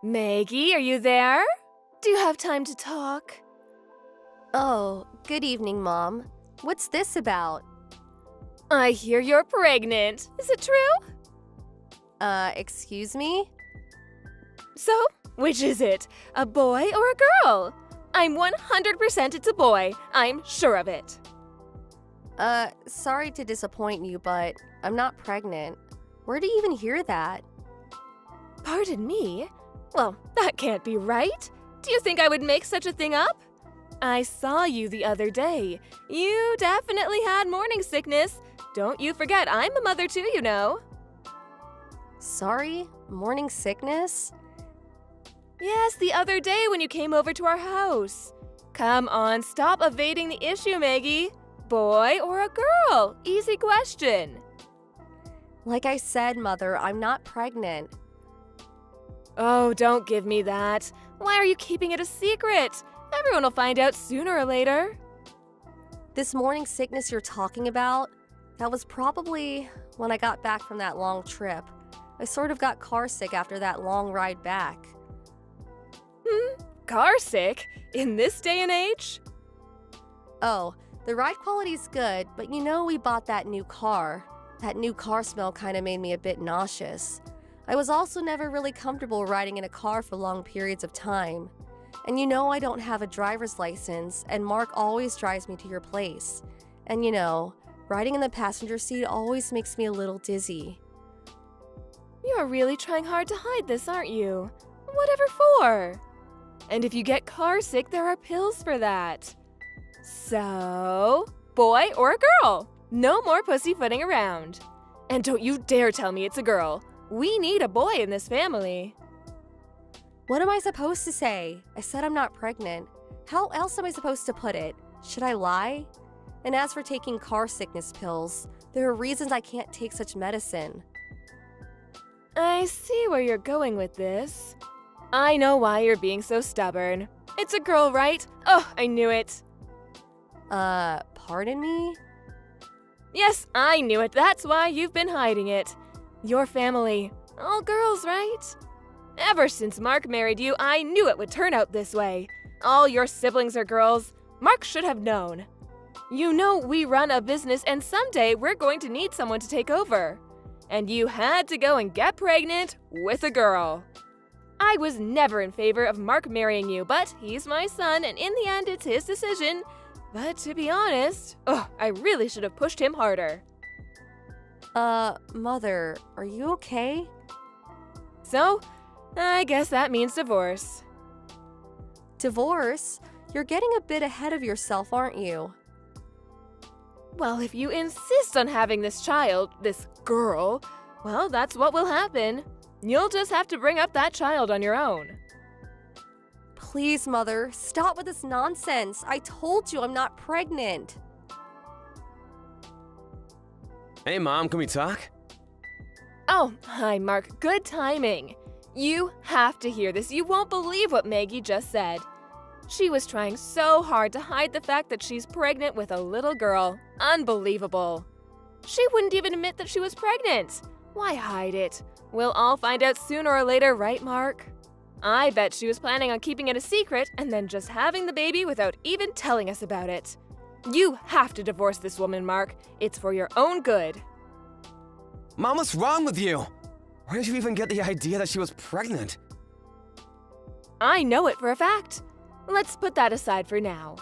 Maggie, are you there? Do you have time to talk? Oh, good evening, Mom. What's this about? I hear you're pregnant. Is it true? Excuse me? So, which is it? A boy or a girl? I'm 100% it's a boy. I'm sure of it. Sorry to disappoint you, but I'm not pregnant. Where do you even hear that? Pardon me? Well, that can't be right. Do you think I would make such a thing up? I saw you the other day. You definitely had morning sickness. Don't you forget I'm a mother too, you know. Sorry? Morning sickness? Yes, the other day when you came over to our house. Come on, stop evading the issue, Maggie. Boy or a girl? Easy question. Like I said, Mother, I'm not pregnant. Oh, don't give me that. Why are you keeping it a secret? Everyone will find out sooner or later. This morning sickness you're talking about, that was probably when I got back from that long trip. I sort of got car sick after that long ride back. Car sick? In this day and age? Oh, the ride quality's good, but you know we bought that new car. That new car smell kind of made me a bit nauseous. I was also never really comfortable riding in a car for long periods of time. And you know I don't have a driver's license, and Mark always drives me to your place. And you know, riding in the passenger seat always makes me a little dizzy. You're really trying hard to hide this, aren't you? Whatever for? And if you get car sick, there are pills for that. So, boy or a girl? No more pussyfooting around. And don't you dare tell me it's a girl. We need a boy in this family. What am I supposed to say? I said I'm not pregnant. How else am I supposed to put it? Should I lie? And as for taking car sickness pills, there are reasons I can't take such medicine. I see where you're going with this. I know why you're being so stubborn. It's a girl, right? Oh, I knew it. Pardon me? Yes, I knew it. That's why you've been hiding it. Your family, all girls, right? Ever since Mark married you, I knew it would turn out this way. All your siblings are girls. Mark should have known. You know we run a business and someday we're going to need someone to take over. And you had to go and get pregnant with a girl. I was never in favor of Mark marrying you, but he's my son and in the end it's his decision. But to be honest, I really should have pushed him harder. Mother, are you okay? So, I guess that means divorce. Divorce? You're getting a bit ahead of yourself, aren't you? Well, if you insist on having this child, this girl, well, that's what will happen. You'll just have to bring up that child on your own. Please, Mother, stop with this nonsense. I told you I'm not pregnant. Hey, Mom, can we talk? Oh, hi, Mark. Good timing. You have to hear this. You won't believe what Maggie just said. She was trying so hard to hide the fact that she's pregnant with a little girl. Unbelievable. She wouldn't even admit that she was pregnant. Why hide it? We'll all find out sooner or later, right, Mark? I bet she was planning on keeping it a secret and then just having the baby without even telling us about it. You have to divorce this woman, Mark. It's for your own good. Mom, what's wrong with you? Where did you even get the idea that she was pregnant? I know it for a fact. Let's put that aside for now.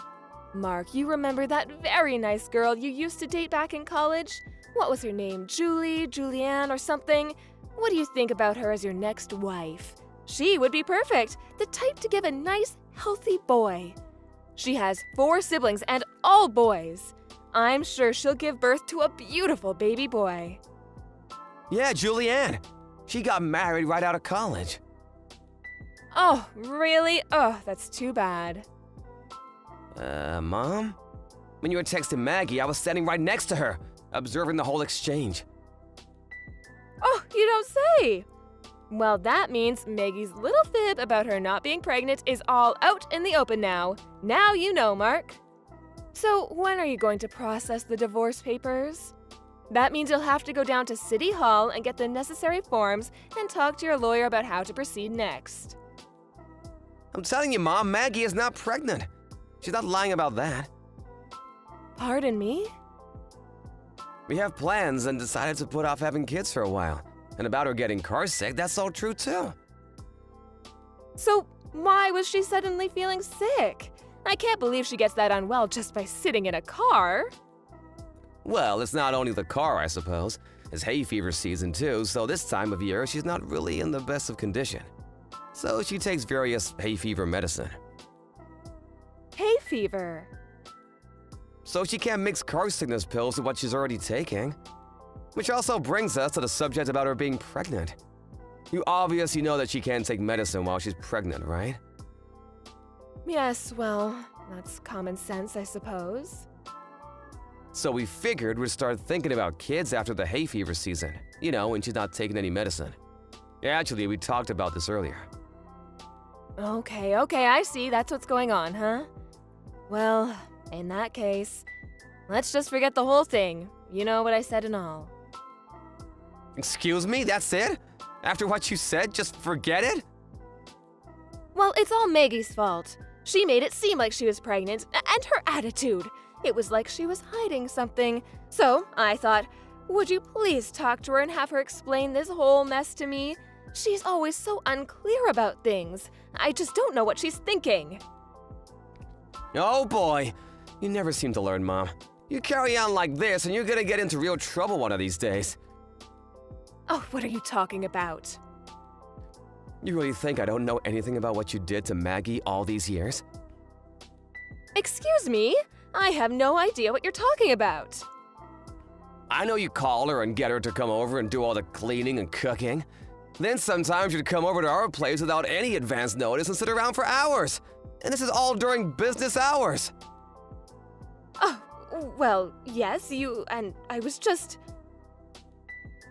Mark, you remember that very nice girl you used to date back in college? What was her name? Julianne, or something? What do you think about her as your next wife? She would be perfect, the type to give a nice, healthy boy. She has 4 siblings and all boys. I'm sure she'll give birth to a beautiful baby boy. Yeah, Julianne. She got married right out of college. Oh, really? Oh, that's too bad. Mom? When you were texting Maggie, I was standing right next to her, observing the whole exchange. Oh, you don't say! Well, that means Maggie's little fib about her not being pregnant is all out in the open now. Now you know, Mark. So, when are you going to process the divorce papers? That means you'll have to go down to City Hall and get the necessary forms and talk to your lawyer about how to proceed next. I'm telling you, Mom, Maggie is not pregnant. She's not lying about that. Pardon me? We have plans and decided to put off having kids for a while. And about her getting car sick, that's all true too. So why was she suddenly feeling sick? I can't believe she gets that unwell just by sitting in a car. Well, it's not only the car, I suppose. It's hay fever season too, so this time of year she's not really in the best of condition. So she takes various hay fever medicine. Hay fever. So she can't mix car sickness pills with what she's already taking. Which also brings us to the subject about her being pregnant. You obviously know that she can't take medicine while she's pregnant, right? Yes, well, that's common sense, I suppose. So we figured we'd start thinking about kids after the hay fever season. You know, when she's not taking any medicine. Actually, we talked about this earlier. Okay, I see. That's what's going on, huh? Well, in that case, let's just forget the whole thing. You know what I said and all. Excuse me, that's it? After what you said, just forget it? Well, it's all Maggie's fault. She made it seem like she was pregnant, and her attitude. It was like she was hiding something. So I thought, would you please talk to her and have her explain this whole mess to me? She's always so unclear about things. I just don't know what she's thinking. Oh boy, you never seem to learn, Mom. You carry on like this and you're gonna get into real trouble one of these days. Oh, what are you talking about? You really think I don't know anything about what you did to Maggie all these years? Excuse me? I have no idea what you're talking about. I know you call her and get her to come over and do all the cleaning and cooking. Then sometimes you'd come over to our place without any advance notice and sit around for hours. And this is all during business hours. Oh, well, yes, and I was just...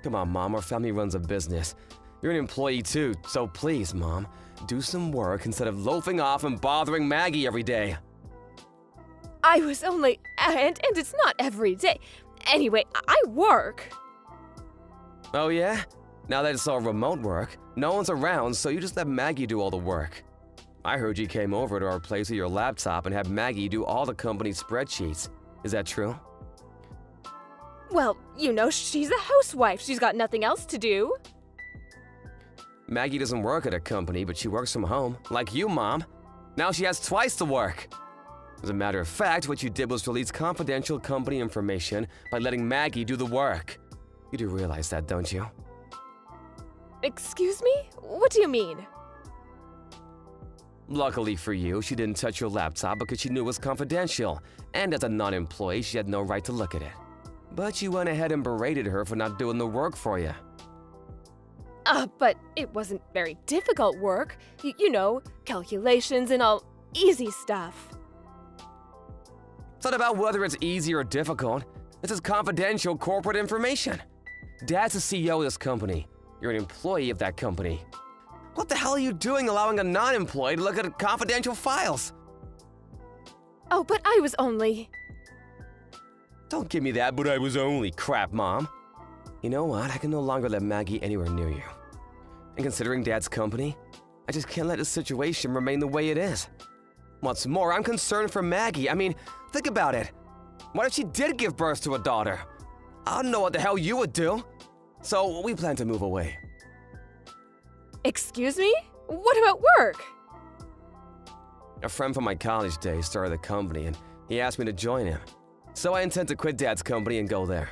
Come on, Mom, our family runs a business. You're an employee too, so please, Mom, do some work instead of loafing off and bothering Maggie every day. I was only... and it's not every day. Anyway, I work. Oh yeah? Now that it's all remote work, no one's around, so you just let Maggie do all the work. I heard you came over to our place with your laptop and had Maggie do all the company's spreadsheets. Is that true? Well, you know, she's a housewife. She's got nothing else to do. Maggie doesn't work at a company, but she works from home, like you, Mom. Now she has twice the work. As a matter of fact, what you did was release confidential company information by letting Maggie do the work. You do realize that, don't you? Excuse me? What do you mean? Luckily for you, she didn't touch your laptop because she knew it was confidential, and as a non-employee, she had no right to look at it. But you went ahead and berated her for not doing the work for you. But it wasn't very difficult work. You know, calculations and all easy stuff. It's not about whether it's easy or difficult. This is confidential corporate information. Dad's the CEO of this company. You're an employee of that company. What the hell are you doing allowing a non-employee to look at confidential files? Oh, but I was only... Don't give me that, but I was only crap, Mom. You know what? I can no longer let Maggie anywhere near you. And considering Dad's company, I just can't let the situation remain the way it is. What's more, I'm concerned for Maggie. I mean, think about it. What if she did give birth to a daughter? I don't know what the hell you would do. So we plan to move away. Excuse me? What about work? A friend from my college days started a company and he asked me to join him. So I intend to quit Dad's company and go there.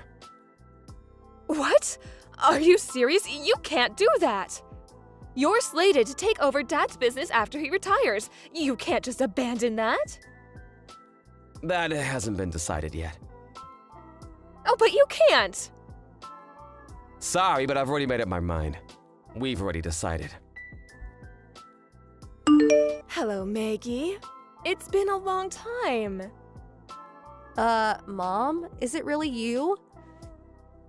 What? Are you serious? You can't do that. You're slated to take over Dad's business after he retires. You can't just abandon that. That hasn't been decided yet. Oh, but you can't. Sorry, but I've already made up my mind. We've already decided. Hello, Maggie. It's been a long time. Mom? Is it really you?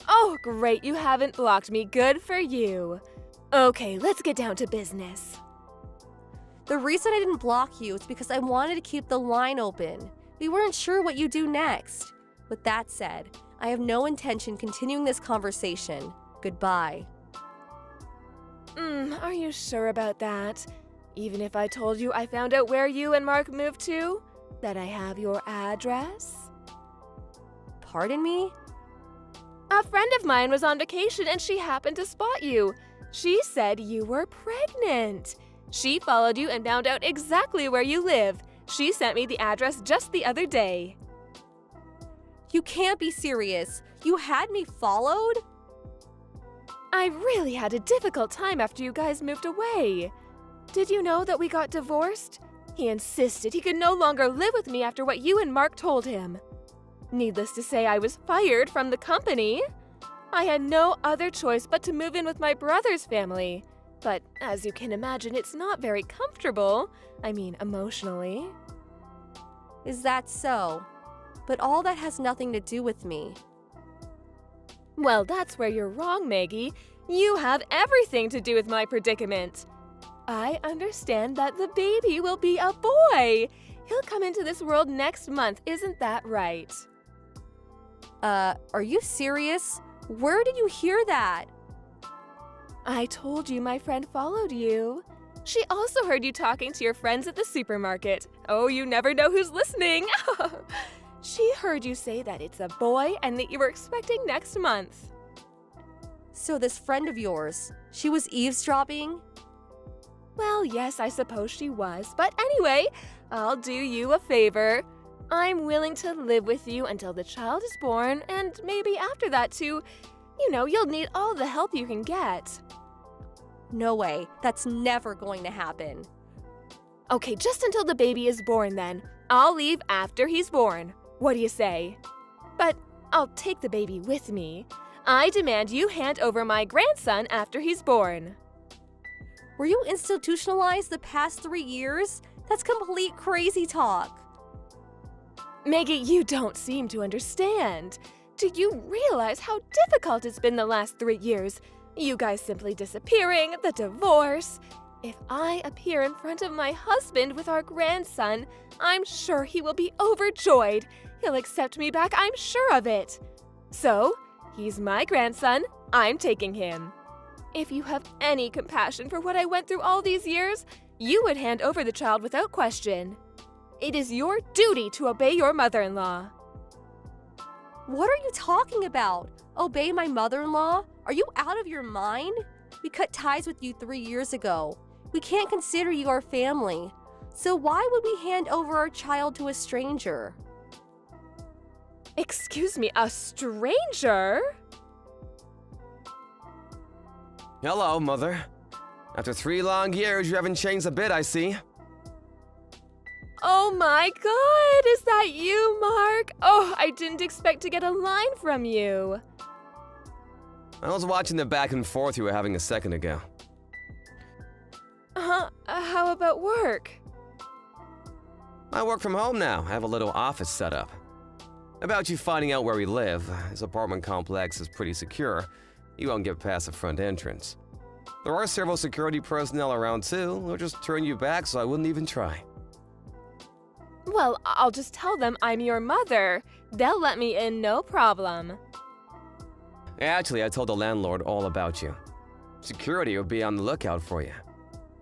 Oh, great, you haven't blocked me. Good for you. Okay, let's get down to business. The reason I didn't block you is because I wanted to keep the line open. We weren't sure what you'd do next. With that said, I have no intention continuing this conversation. Goodbye. Are you sure about that? Even if I told you I found out where you and Mark moved to? That I have your address? Pardon me? A friend of mine was on vacation and she happened to spot you. She said you were pregnant. She followed you and found out exactly where you live. She sent me the address just the other day. You can't be serious. You had me followed? I really had a difficult time after you guys moved away. Did you know that we got divorced? He insisted he could no longer live with me after what you and Mark told him. Needless to say, I was fired from the company. I had no other choice but to move in with my brother's family. But as you can imagine, it's not very comfortable. I mean, emotionally. Is that so? But all that has nothing to do with me. Well, that's where you're wrong, Maggie. You have everything to do with my predicament. I understand that the baby will be a boy. He'll come into this world next month, isn't that right? Are you serious? Where did you hear that? I told you my friend followed you. She also heard you talking to your friends at the supermarket. Oh, you never know who's listening. She heard you say that it's a boy and that you were expecting next month. So this friend of yours, she was eavesdropping? Well, yes, I suppose she was. But anyway, I'll do you a favor. I'm willing to live with you until the child is born, and maybe after that too. You know, you'll need all the help you can get. No way. That's never going to happen. Okay, just until the baby is born then. I'll leave after he's born. What do you say? But I'll take the baby with me. I demand you hand over my grandson after he's born. Were you institutionalized the past 3 years? That's complete crazy talk. Maggie, you don't seem to understand. Do you realize how difficult it's been the last 3 years? You guys simply disappearing, the divorce. If I appear in front of my husband with our grandson, I'm sure he will be overjoyed. He'll accept me back, I'm sure of it. So, he's my grandson, I'm taking him. If you have any compassion for what I went through all these years, you would hand over the child without question. It is your duty to obey your mother-in-law. What are you talking about? Obey my mother-in-law? Are you out of your mind? We cut ties with you 3 years ago. We can't consider you our family. So why would we hand over our child to a stranger? Excuse me, a stranger? Hello, Mother. After 3 long years, you haven't changed a bit, I see. Oh my God, is that you, Mark? Oh, I didn't expect to get a line from you. I was watching the back and forth you were having a second ago. How about work? I work from home now. I have a little office set up. About you finding out where we live, this apartment complex is pretty secure. You won't get past the front entrance. There are several security personnel around too. They'll just turn you back so I wouldn't even try. Well, I'll just tell them I'm your mother. They'll let me in, no problem. Actually, I told the landlord all about you. Security will be on the lookout for you.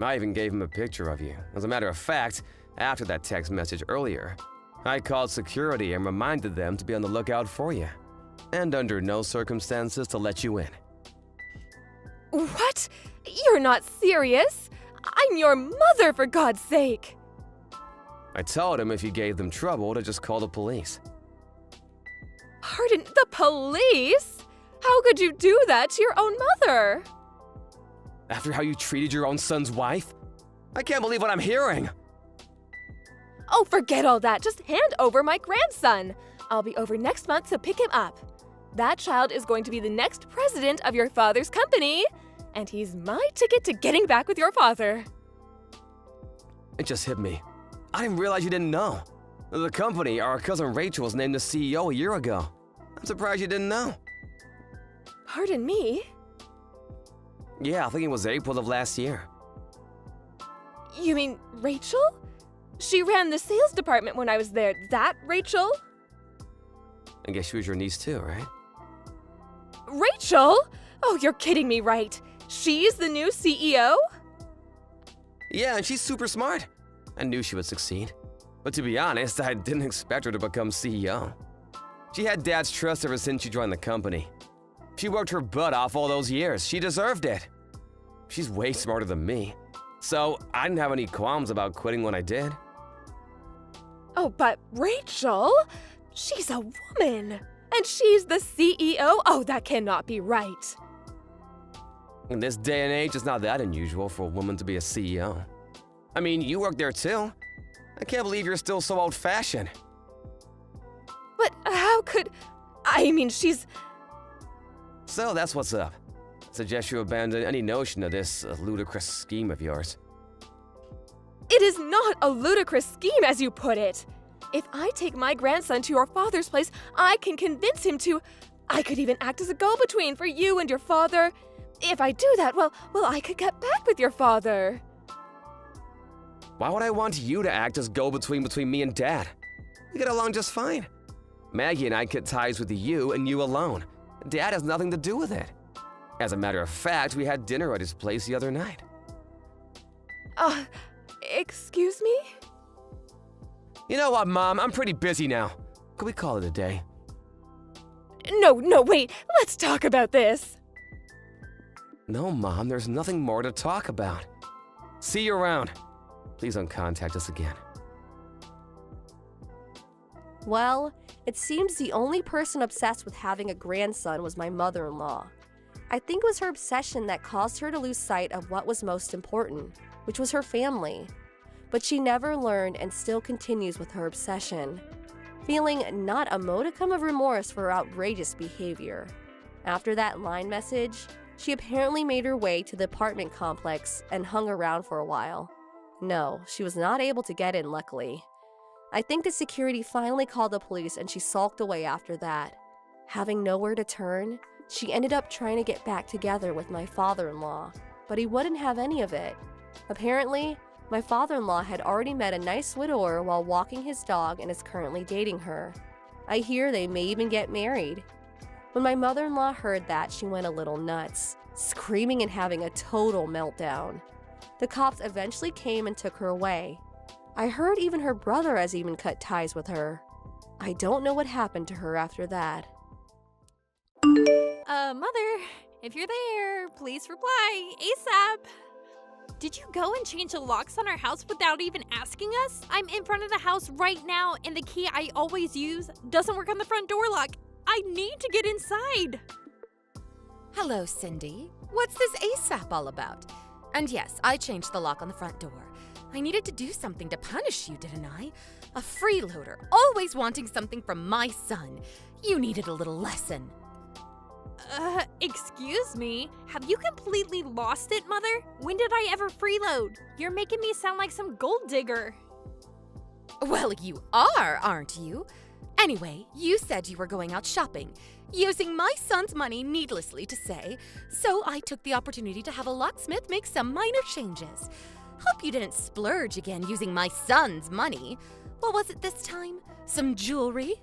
I even gave him a picture of you. As a matter of fact, after that text message earlier, I called security and reminded them to be on the lookout for you. And under no circumstances to let you in. What? You're not serious? I'm your mother, for God's sake! I told him if you gave them trouble to just call the police. Pardon, the police? How could you do that to your own mother? After how you treated your own son's wife? I can't believe what I'm hearing! Oh, forget all that. Just hand over my grandson. I'll be over next month to pick him up. That child is going to be the next president of your father's company, and he's my ticket to getting back with your father. It just hit me. I didn't realize you didn't know. The company, our cousin Rachel, was named the CEO a year ago. I'm surprised you didn't know. Pardon me? Yeah, I think it was April of last year. You mean Rachel? She ran the sales department when I was there. That Rachel? I guess she was your niece too, right? Rachel? Oh, you're kidding me, right? She's the new CEO? Yeah, and she's super smart. I knew she would succeed. But to be honest, I didn't expect her to become CEO. She had Dad's trust ever since she joined the company. She worked her butt off all those years. She deserved it. She's way smarter than me. So I didn't have any qualms about quitting when I did. Oh, but Rachel? She's a woman. And she's the CEO? Oh, that cannot be right. In this day and age, it's not that unusual for a woman to be a CEO. I mean, you work there too. I can't believe you're still so old-fashioned. But how could... I mean, she's... So that's what's up. I suggest you abandon any notion of this ludicrous scheme of yours. It is not a ludicrous scheme, as you put it. If I take my grandson to your father's place, I can convince him to... I could even act as a go-between for you and your father. If I do that, well, I could get back with your father. Why would I want you to act as go-between between me and Dad? We get along just fine. Maggie and I cut ties with you and you alone. Dad has nothing to do with it. As a matter of fact, we had dinner at his place the other night. Excuse me? You know what, Mom? I'm pretty busy now. Could we call it a day? No, wait. Let's talk about this. No, Mom, there's nothing more to talk about. See you around. Please don't contact us again. Well, it seems the only person obsessed with having a grandson was my mother-in-law. I think it was her obsession that caused her to lose sight of what was most important, which was her family. But she never learned and still continues with her obsession, feeling not a modicum of remorse for her outrageous behavior. After that line message, she apparently made her way to the apartment complex and hung around for a while. No, she was not able to get in, luckily. I think the security finally called the police and she sulked away after that. Having nowhere to turn, she ended up trying to get back together with my father-in-law, but he wouldn't have any of it. Apparently, my father-in-law had already met a nice widower while walking his dog and is currently dating her. I hear they may even get married. When my mother-in-law heard that, she went a little nuts, screaming and having a total meltdown. The cops eventually came and took her away. I heard even her brother has even cut ties with her. I don't know what happened to her after that. Mother, if you're there, please reply ASAP. Did you go and change the locks on our house without even asking us? I'm in front of the house right now, and the key I always use doesn't work on the front door lock. I need to get inside. Hello, Cindy. What's this ASAP all about? And yes, I changed the lock on the front door. I needed to do something to punish you, didn't I? A freeloader, always wanting something from my son. You needed a little lesson. Excuse me? Have you completely lost it, Mother? When did I ever freeload? You're making me sound like some gold digger. Well, you are, aren't you? Anyway, you said you were going out shopping, using my son's money needlessly to say, so I took the opportunity to have a locksmith make some minor changes. Hope you didn't splurge again using my son's money. What was it this time? Some jewelry?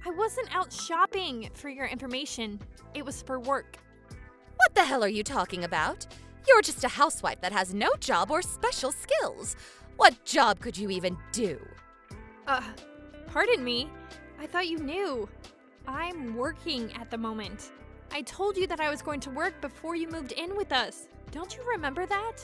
I wasn't out shopping, for your information. It was for work. What the hell are you talking about? You're just a housewife that has no job or special skills. What job could you even do? Pardon me. I thought you knew. I'm working at the moment. I told you that I was going to work before you moved in with us. Don't you remember that?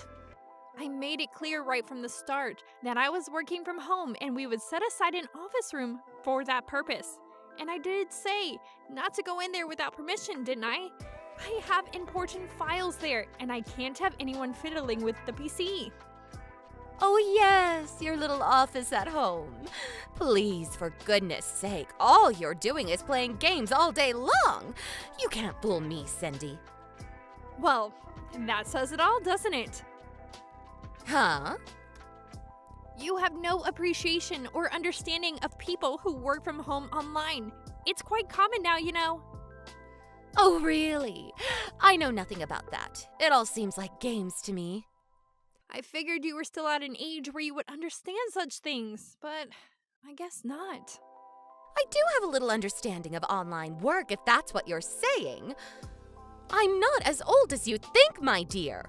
I made it clear right from the start that I was working from home and we would set aside an office room for that purpose. And I did say not to go in there without permission, didn't I? I have important files there and I can't have anyone fiddling with the PC. Oh yes, your little office at home. Please, for goodness sake, all you're doing is playing games all day long. You can't fool me, Cindy. Well, that says it all, doesn't it? Huh? You have no appreciation or understanding of people who work from home online. It's quite common now, you know. Oh, really? I know nothing about that. It all seems like games to me. I figured you were still at an age where you would understand such things, but I guess not. I do have a little understanding of online work, if that's what you're saying. I'm not as old as you think, my dear.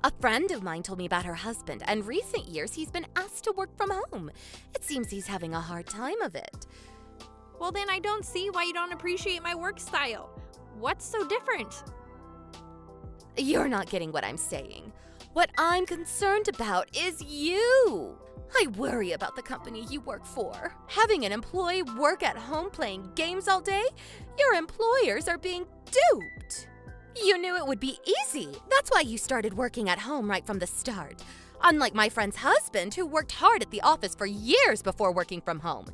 A friend of mine told me about her husband, and recent years he's been asked to work from home. It seems he's having a hard time of it. Well, then I don't see why you don't appreciate my work style. What's so different? You're not getting what I'm saying. What I'm concerned about is you. I worry about the company you work for. Having an employee work at home playing games all day? Your employers are being duped. You knew it would be easy. That's why you started working at home right from the start. Unlike my friend's husband, who worked hard at the office for years before working from home.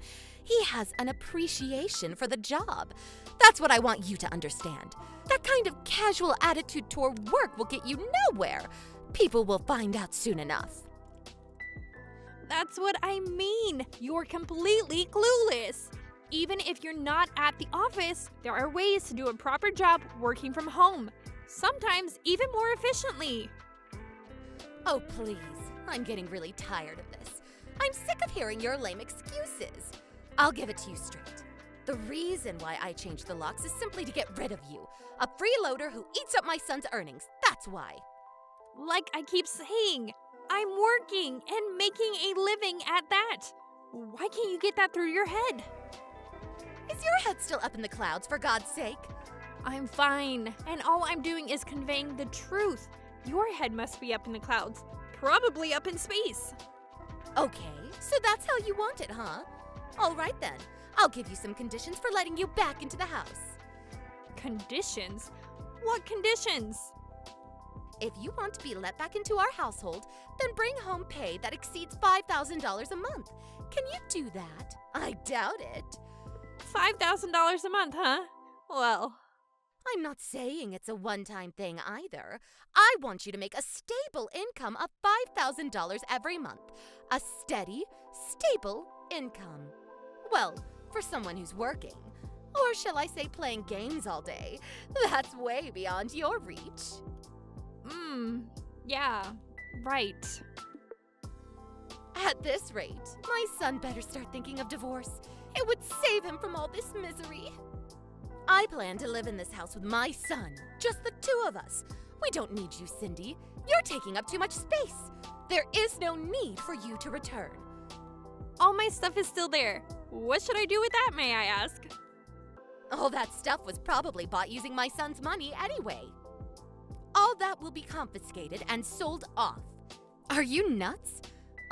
He has an appreciation for the job. That's what I want you to understand. That kind of casual attitude toward work will get you nowhere. People will find out soon enough. That's what I mean. You're completely clueless. Even if you're not at the office, there are ways to do a proper job working from home. Sometimes even more efficiently. Oh, please. I'm getting really tired of this. I'm sick of hearing your lame excuses. I'll give it to you straight. The reason why I changed the locks is simply to get rid of you. A freeloader who eats up my son's earnings. That's why. Like I keep saying, I'm working and making a living at that. Why can't you get that through your head? Is your head still up in the clouds, for God's sake? I'm fine, and all I'm doing is conveying the truth. Your head must be up in the clouds, probably up in space. Okay, so that's how you want it, huh? All right then, I'll give you some conditions for letting you back into the house. Conditions? What conditions? If you want to be let back into our household, then bring home pay that exceeds $5,000 a month. Can you do that? I doubt it. $5,000 a month, huh? Well, I'm not saying it's a one-time thing either. I want you to make a stable income of $5,000 every month. A steady, stable income. Well, for someone who's working. Or shall I say playing games all day? That's way beyond your reach. Yeah, right. At this rate, my son better start thinking of divorce. It would save him from all this misery. I plan to live in this house with my son, just the two of us. We don't need you, Cindy. You're taking up too much space. There is no need for you to return. All my stuff is still there. What should I do with that, may I ask? All that stuff was probably bought using my son's money anyway. All that will be confiscated and sold off. Are you nuts?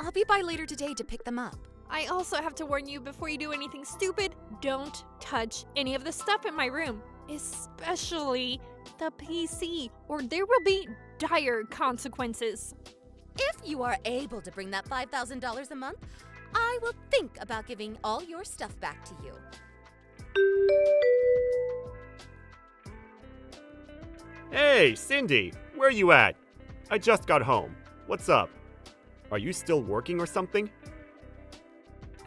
I'll be by later today to pick them up. I also have to warn you before you do anything stupid, don't touch any of the stuff in my room, especially the PC, or there will be dire consequences. If you are able to bring that $5,000 a month, I will think about giving all your stuff back to you. Hey, Cindy, where you at? I just got home. What's up? Are you still working or something?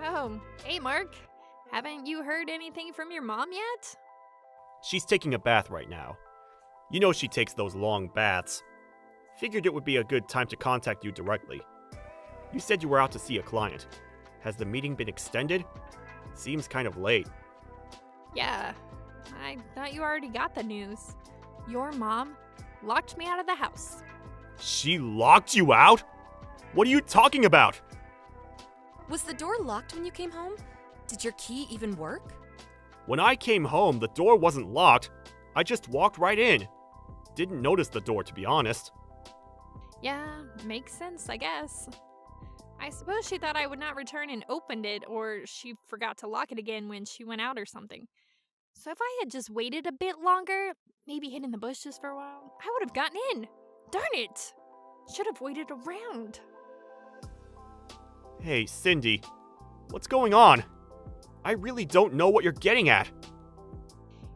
Oh, hey Mark. Haven't you heard anything from your mom yet? She's taking a bath right now. You know she takes those long baths. Figured it would be a good time to contact you directly. You said you were out to see a client. Has the meeting been extended? Seems kind of late. Yeah, I thought you already got the news. Your mom locked me out of the house. She locked you out? What are you talking about? Was the door locked when you came home? Did your key even work? When I came home, the door wasn't locked. I just walked right in. Didn't notice the door, to be honest. Yeah, makes sense, I guess. I suppose she thought I would not return and opened it, or she forgot to lock it again when she went out or something. So if I had just waited a bit longer, maybe hid in the bushes for a while, I would have gotten in. Darn it! Should have waited around. Hey, Cindy. What's going on? I really don't know what you're getting at.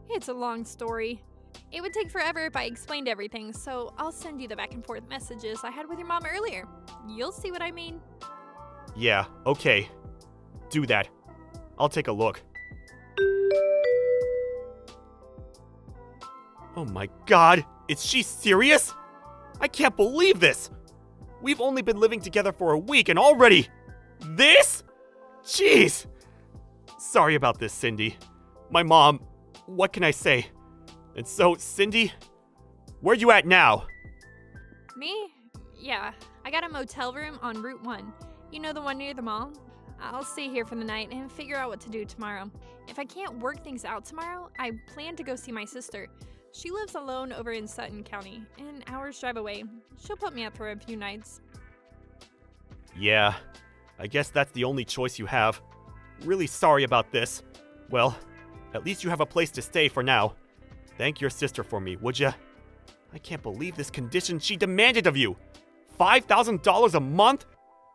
It's a long story. It would take forever if I explained everything, so I'll send you the back and forth messages I had with your mom earlier. You'll see what I mean. Yeah, okay. Do that. I'll take a look. Oh my god, is she serious? I can't believe this! We've only been living together for a week and already... This? Jeez! Sorry about this, Cindy. My mom, what can I say? And so, Cindy, where you at now? Me? Yeah, I got a motel room on Route 1. You know, the one near the mall? I'll stay here for the night and figure out what to do tomorrow. If I can't work things out tomorrow, I plan to go see my sister. She lives alone over in Sutton County, an hour's drive away. She'll put me up for a few nights. Yeah, I guess that's the only choice you have. Really sorry about this. Well, at least you have a place to stay for now. Thank your sister for me, would ya? I can't believe this condition she demanded of you. $5,000 a month?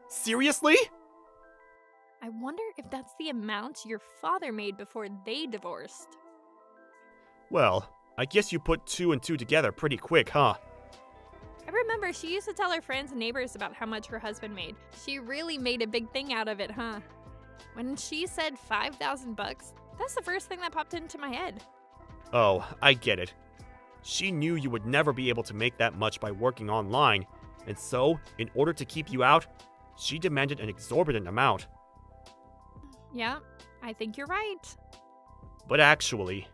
Seriously? I wonder if that's the amount your father made before they divorced. Well, I guess you put 2 and 2 together pretty quick, huh? I remember she used to tell her friends and neighbors about how much her husband made. She really made a big thing out of it, huh? When she said $5,000 bucks, that's the first thing that popped into my head. Oh, I get it. She knew you would never be able to make that much by working online, and so, in order to keep you out, she demanded an exorbitant amount. Yeah, I think you're right. But actually...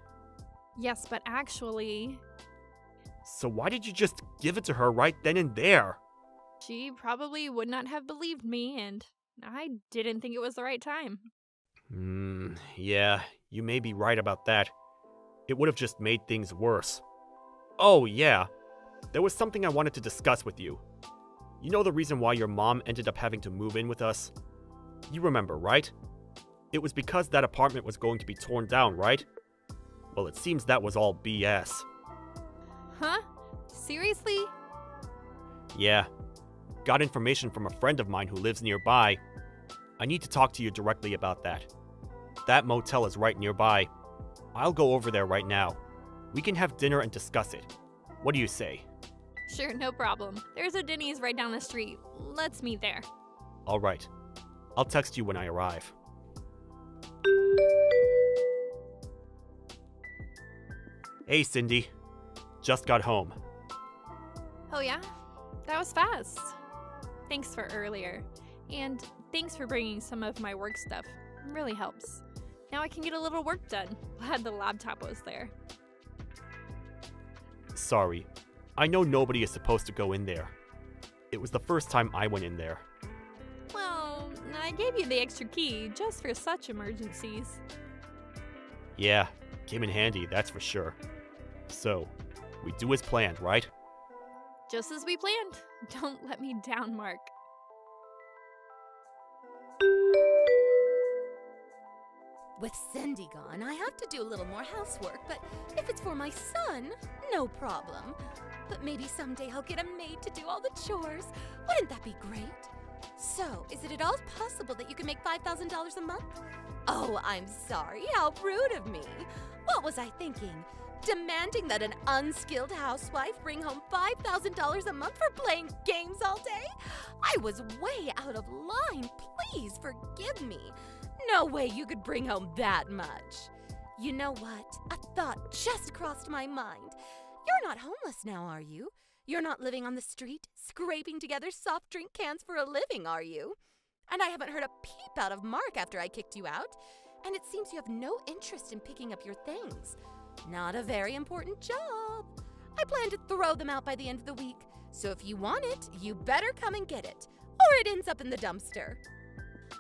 Yes, but actually... So why did you just give it to her right then and there? She probably would not have believed me, and I didn't think it was the right time. Yeah, you may be right about that. It would have just made things worse. Oh, yeah. There was something I wanted to discuss with you. You know the reason why your mom ended up having to move in with us? You remember, right? It was because that apartment was going to be torn down, right? Well, it seems that was all BS. Huh? Seriously? Yeah. Got information from a friend of mine who lives nearby. I need to talk to you directly about that. That motel is right nearby. I'll go over there right now. We can have dinner and discuss it. What do you say? Sure, no problem. There's a Denny's right down the street. Let's meet there. All right. I'll text you when I arrive. Hey, Cindy. Just got home. Oh yeah? That was fast. Thanks for earlier. And thanks for bringing some of my work stuff. It really helps. Now I can get a little work done. Glad the laptop was there. Sorry. I know nobody is supposed to go in there. It was the first time I went in there. Well, I gave you the extra key just for such emergencies. Yeah, came in handy, that's for sure. So, we do as planned, right? Just as we planned. Don't let me down, Mark. With Cindy gone, I have to do a little more housework, but if it's for my son, no problem. But maybe someday I'll get a maid to do all the chores. Wouldn't that be great? So, is it at all possible that you can make $5,000 a month? Oh, I'm sorry. How rude of me. What was I thinking? Demanding that an unskilled housewife bring home $5,000 a month for playing games all day? I was way out of line. Please forgive me. No way you could bring home that much. You know what? A thought just crossed my mind. You're not homeless now, are you? You're not living on the street, scraping together soft drink cans for a living, are you? And I haven't heard a peep out of Mark after I kicked you out. And it seems you have no interest in picking up your things. Not a very important job. I plan to throw them out by the end of the week. So if you want it, you better come and get it, or it ends up in the dumpster.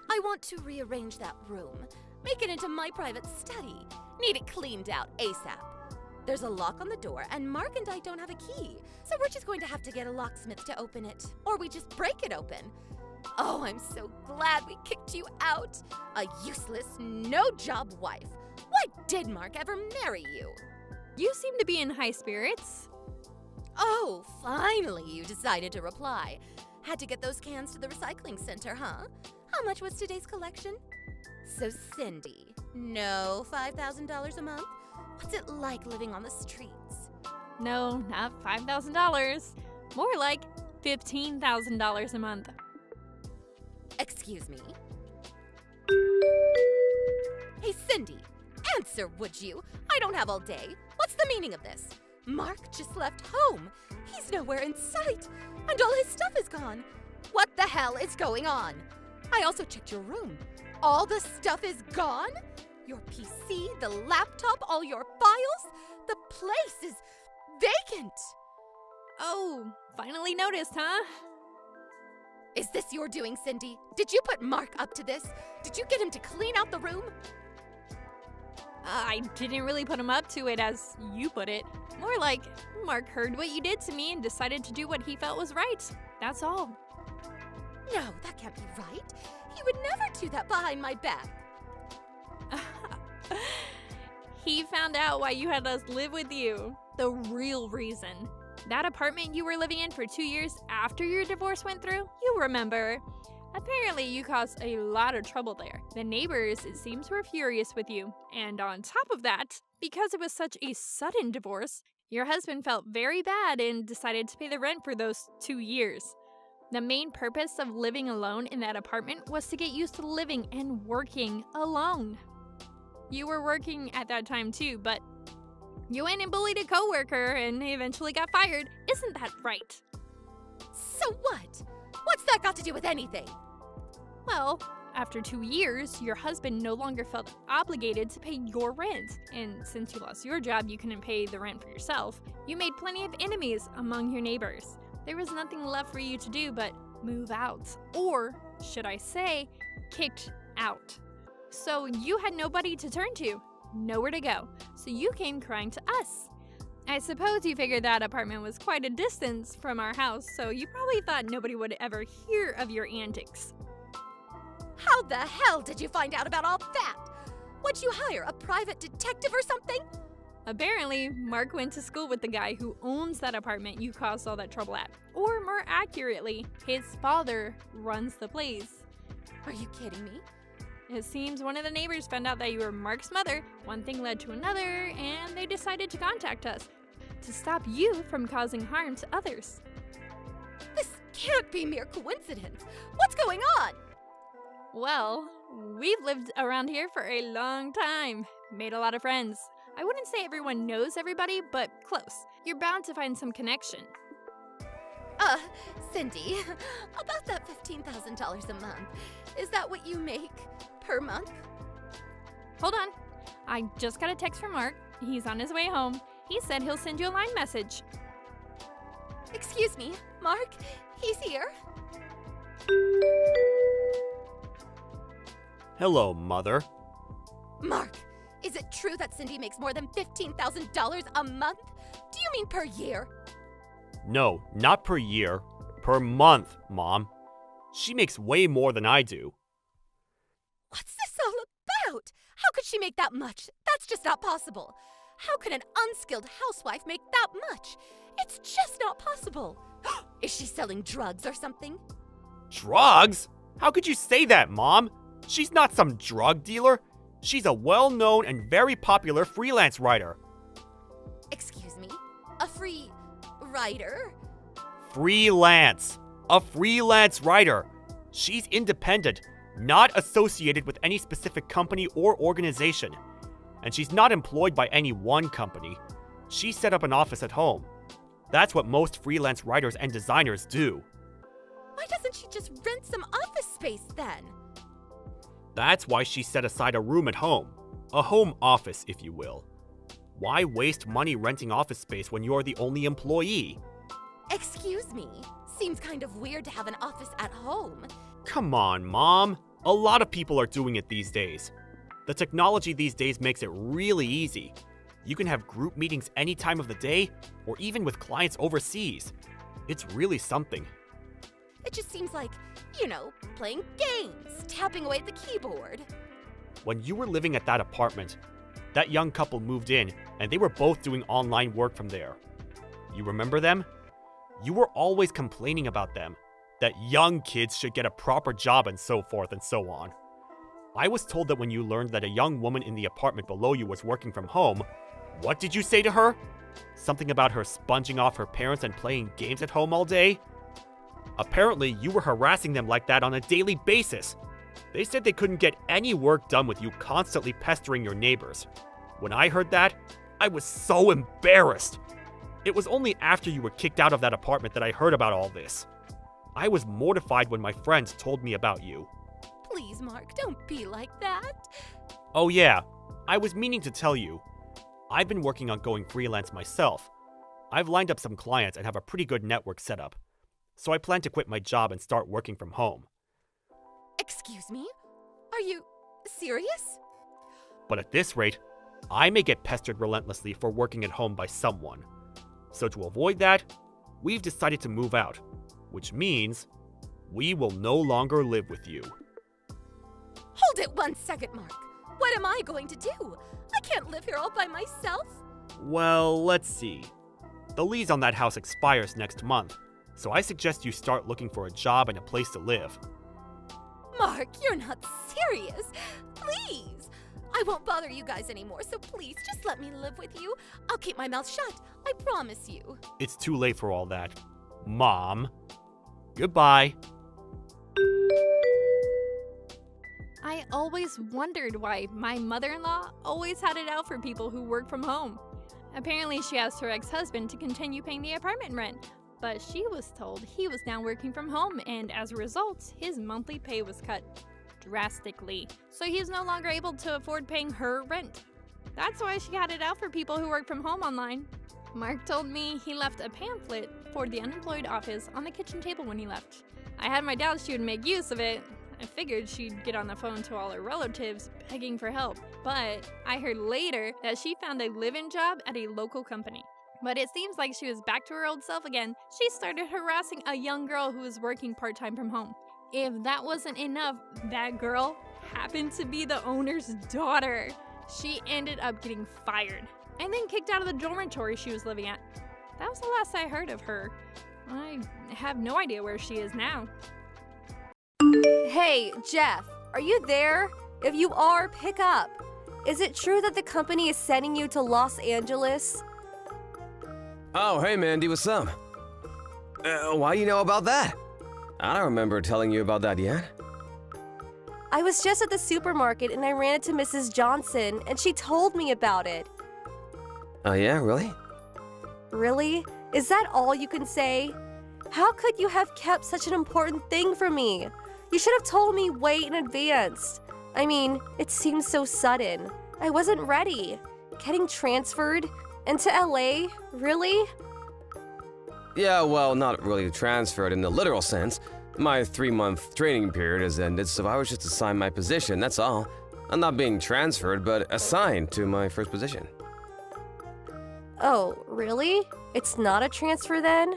I want to rearrange that room, make it into my private study. Need it cleaned out ASAP. There's a lock on the door, and Mark and I don't have a key, so we're just going to have to get a locksmith to open it, or we just break it open. Oh, I'm so glad we kicked you out. A useless, no-job wife. Why did Mark ever marry you? You seem to be in high spirits. Oh, finally you decided to reply. Had to get those cans to the recycling center, huh? How much was today's collection? So, Cindy, no $5,000 a month? What's it like living on the streets? No, not $5,000. More like $15,000 a month. Excuse me? Hey, Cindy, answer, would you? I don't have all day. What's the meaning of this? Mark just left home. He's nowhere in sight, and all his stuff is gone. What the hell is going on? I also checked your room. All the stuff is gone? Your PC, the laptop, all your files? The place is vacant! Oh, finally noticed, huh? Is this your doing, Cindy? Did you put Mark up to this? Did you get him to clean out the room? I didn't really put him up to it, as you put it. More like, Mark heard what you did to me and decided to do what he felt was right. That's all. No, that can't be right. He would never do that behind my back. He found out why you had us live with you. The real reason. That apartment you were living in for 2 years after your divorce went through, you remember. Apparently, you caused a lot of trouble there. The neighbors, it seems, were furious with you. And on top of that, because it was such a sudden divorce, your husband felt very bad and decided to pay the rent for those 2 years. The main purpose of living alone in that apartment was to get used to living and working alone. You were working at that time too, but you went and bullied a coworker and eventually got fired. Isn't that right? So what? What's that got to do with anything? Well, after 2 years, your husband no longer felt obligated to pay your rent. And since you lost your job, you couldn't pay the rent for yourself. You made plenty of enemies among your neighbors. There was nothing left for you to do but move out. Or, should I say, kicked out. So you had nobody to turn to, nowhere to go. So you came crying to us. I suppose you figured that apartment was quite a distance from our house, so you probably thought nobody would ever hear of your antics. How the hell did you find out about all that? Would you hire a private detective or something? Apparently, Mark went to school with the guy who owns that apartment you caused all that trouble at. Or more accurately, his father runs the place. Are you kidding me? It seems one of the neighbors found out that you were Mark's mother. One thing led to another, and they decided to contact us to stop you from causing harm to others. This can't be mere coincidence. What's going on? Well, we've lived around here for a long time. Made a lot of friends. I wouldn't say everyone knows everybody, but close. You're bound to find some connection. Cindy, about that $15,000 a month, is that what you make per month? Hold on. I just got a text from Mark. He's on his way home. He said he'll send you a line message. Excuse me, Mark, he's here. Hello, Mother. Mark, is it true that Cindy makes more than $15,000 a month? Do you mean per year? No, not per year. Per month, Mom. She makes way more than I do. What's this all about? How could she make that much? That's just not possible. How could an unskilled housewife make that much? It's just not possible. Is she selling drugs or something? Drugs? How could you say that, Mom? She's not some drug dealer. She's a well-known and very popular freelance writer. Excuse me? A free writer? Freelance. A freelance writer. She's independent, not associated with any specific company or organization. And she's not employed by any one company. She set up an office at home. That's what most freelance writers and designers do. Why doesn't she just rent some office space then? That's why she set aside a room at home. A home office, if you will. Why waste money renting office space when you're the only employee? Excuse me. Seems kind of weird to have an office at home. Come on, Mom. A lot of people are doing it these days. The technology these days makes it really easy. You can have group meetings any time of the day, or even with clients overseas. It's really something. It just seems like, playing games, tapping away at the keyboard. When you were living at that apartment, that young couple moved in, and they were both doing online work from there. You remember them? You were always complaining about them, that young kids should get a proper job and so forth and so on. I was told that when you learned that a young woman in the apartment below you was working from home, what did you say to her? Something about her sponging off her parents and playing games at home all day? Apparently, you were harassing them like that on a daily basis. They said they couldn't get any work done with you constantly pestering your neighbors. When I heard that, I was so embarrassed. It was only after you were kicked out of that apartment that I heard about all this. I was mortified when my friends told me about you. Please, Mark, don't be like that. Oh yeah, I was meaning to tell you. I've been working on going freelance myself. I've lined up some clients and have a pretty good network set up. So I plan to quit my job and start working from home. Excuse me? Are you serious? But at this rate, I may get pestered relentlessly for working at home by someone. So to avoid that, we've decided to move out, which means we will no longer live with you. Hold it 1 second, Mark. What am I going to do? I can't live here all by myself. Well, let's see. The lease on that house expires next month, so I suggest you start looking for a job and a place to live. Mark, you're not serious. Please. I won't bother you guys anymore, so please just let me live with you. I'll keep my mouth shut. I promise you. It's too late for all that. Mom. Goodbye. I always wondered why my mother-in-law always had it out for people who work from home. Apparently, she asked her ex-husband to continue paying the apartment rent, but she was told he was now working from home, and as a result, his monthly pay was cut drastically, so he's no longer able to afford paying her rent. That's why she had it out for people who work from home online. Mark told me he left a pamphlet for the unemployed office on the kitchen table when he left. I had my doubts she would make use of it. I figured she'd get on the phone to all her relatives begging for help, but I heard later that she found a live-in job at a local company. But it seems like she was back to her old self again. She started harassing a young girl who was working part-time from home. If that wasn't enough, that girl happened to be the owner's daughter. She ended up getting fired and then kicked out of the dormitory she was living at. That was the last I heard of her. I have no idea where she is now. Hey, Jeff, are you there? If you are, pick up. Is it true that the company is sending you to Los Angeles? Oh, hey Mandy, what's up? Why do you know about that? I don't remember telling you about that yet. I was just at the supermarket and I ran into Mrs. Johnson and she told me about it. Oh yeah, really? Really? Is that all you can say? How could you have kept such an important thing from me? You should have told me way in advance. I mean, it seemed so sudden. I wasn't ready. Getting transferred into LA? Really? Yeah, well, not really transferred in the literal sense. My 3-month training period has ended, so I was just assigned my position, that's all. I'm not being transferred, but assigned to my first position. Oh, really? It's not a transfer then?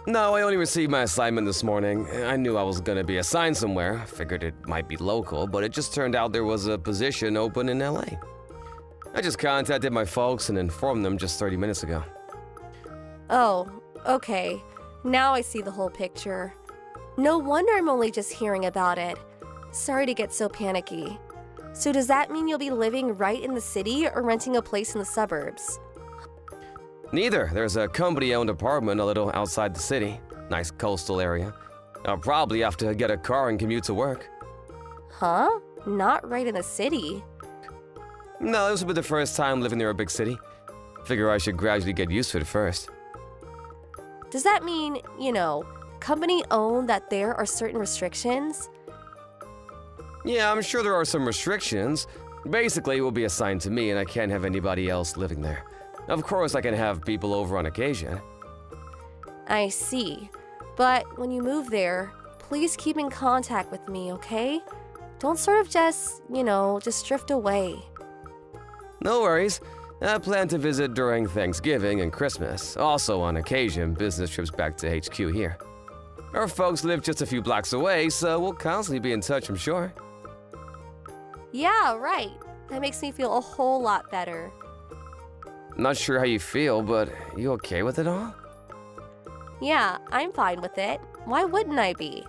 No, I only received my assignment this morning. I knew I was gonna be assigned somewhere. Figured it might be local, but it just turned out there was a position open in LA. I just contacted my folks and informed them just 30 minutes ago. Oh, okay. Now I see the whole picture. No wonder I'm only just hearing about it. Sorry to get so panicky. So does that mean you'll be living right in the city or renting a place in the suburbs? Neither. There's a company-owned apartment a little outside the city. Nice coastal area. I'll probably have to get a car and commute to work. Huh? Not right in the city. No, this will be the first time living near a big city. Figure I should gradually get used to it first. Does that mean, company-owned that there are certain restrictions? Yeah, I'm sure there are some restrictions. Basically, it will be assigned to me and I can't have anybody else living there. Of course, I can have people over on occasion. I see. But when you move there, please keep in contact with me, okay? Don't sort of just drift away. No worries. I plan to visit during Thanksgiving and Christmas. Also, on occasion, business trips back to HQ here. Our folks live just a few blocks away, so we'll constantly be in touch, I'm sure. Yeah, right. That makes me feel a whole lot better. Not sure how you feel, but you okay with it all? Yeah, I'm fine with it. Why wouldn't I be?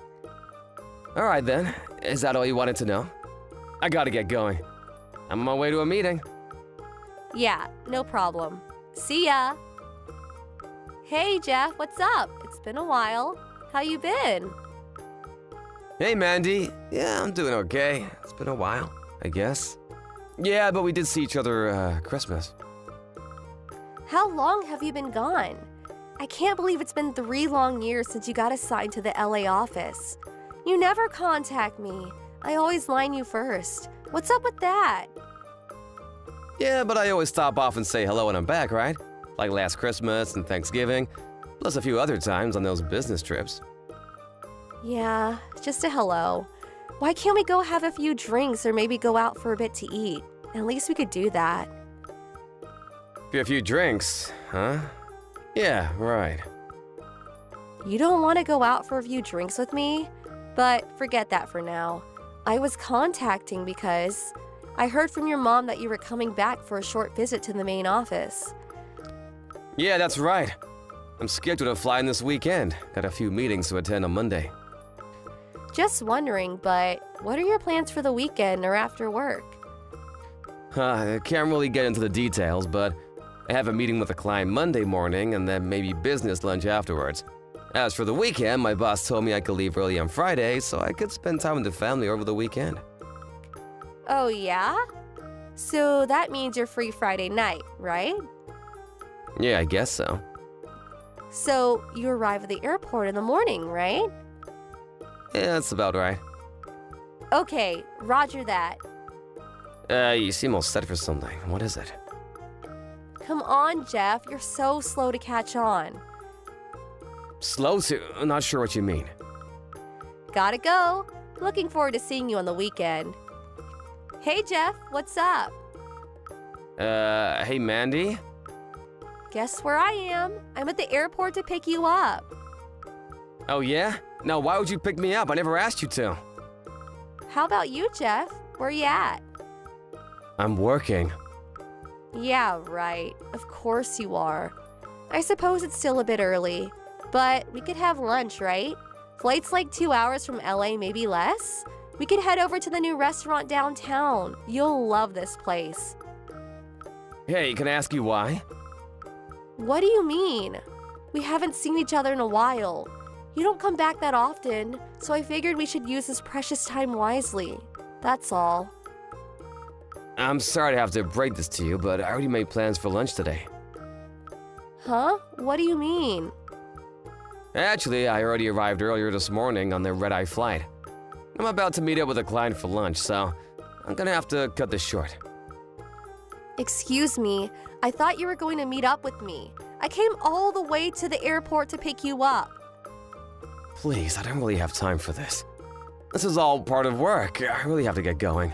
Alright then. Is that all you wanted to know? I gotta get going. I'm on my way to a meeting. Yeah, no problem. See ya! Hey, Jeff, what's up? It's been a while. How you been? Hey, Mandy. Yeah, I'm doing okay. It's been a while, I guess. Yeah, but we did see each other, Christmas. How long have you been gone? I can't believe it's been 3 long years since you got assigned to the LA office. You never contact me. I always line you first. What's up with that? Yeah, but I always stop off and say hello when I'm back, right? Like last Christmas and Thanksgiving, plus a few other times on those business trips. Yeah, just a hello. Why can't we go have a few drinks or maybe go out for a bit to eat? At least we could do that. A few drinks, huh? Yeah, right. You don't want to go out for a few drinks with me? But forget that for now. I was contacting because I heard from your mom that you were coming back for a short visit to the main office. Yeah, that's right. I'm scheduled to fly in this weekend. Got a few meetings to attend on Monday. Just wondering, but what are your plans for the weekend or after work? I can't really get into the details, but I have a meeting with a client Monday morning and then maybe business lunch afterwards. As for the weekend, my boss told me I could leave early on Friday so I could spend time with the family over the weekend. Oh yeah? So that means you're free Friday night, right? Yeah, I guess so. So you arrive at the airport in the morning, right? Yeah, that's about right. Okay, roger that. You seem all set for something. What is it? Come on, Jeff, you're so slow to catch on. Slow to? Not sure what you mean. Gotta go. Looking forward to seeing you on the weekend. Hey, Jeff, what's up? Hey, Mandy? Guess where I am? I'm at the airport to pick you up. Oh, yeah? Now, why would you pick me up? I never asked you to. How about you, Jeff? Where you at? I'm working. Yeah, right. Of course you are. I suppose it's still a bit early, but we could have lunch, right? Flight's like 2 hours from LA, maybe less. We could head over to the new restaurant downtown. You'll love this place. Hey, can I ask you why? What do you mean? We haven't seen each other in a while. You don't come back that often, so I figured we should use this precious time wisely. That's all. I'm sorry to have to break this to you, but I already made plans for lunch today. Huh? What do you mean? Actually, I already arrived earlier this morning on the red-eye flight. I'm about to meet up with a client for lunch, so I'm gonna have to cut this short. Excuse me, I thought you were going to meet up with me. I came all the way to the airport to pick you up. Please, I don't really have time for this. This is all part of work. I really have to get going.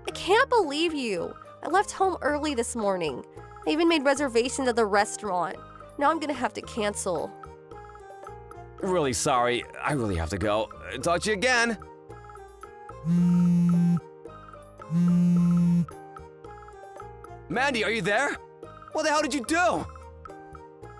I can't believe you. I left home early this morning. I even made reservations at the restaurant. Now I'm gonna have to cancel. Really sorry. I really have to go. Talk to you again. Mandy, are you there? What the hell did you do?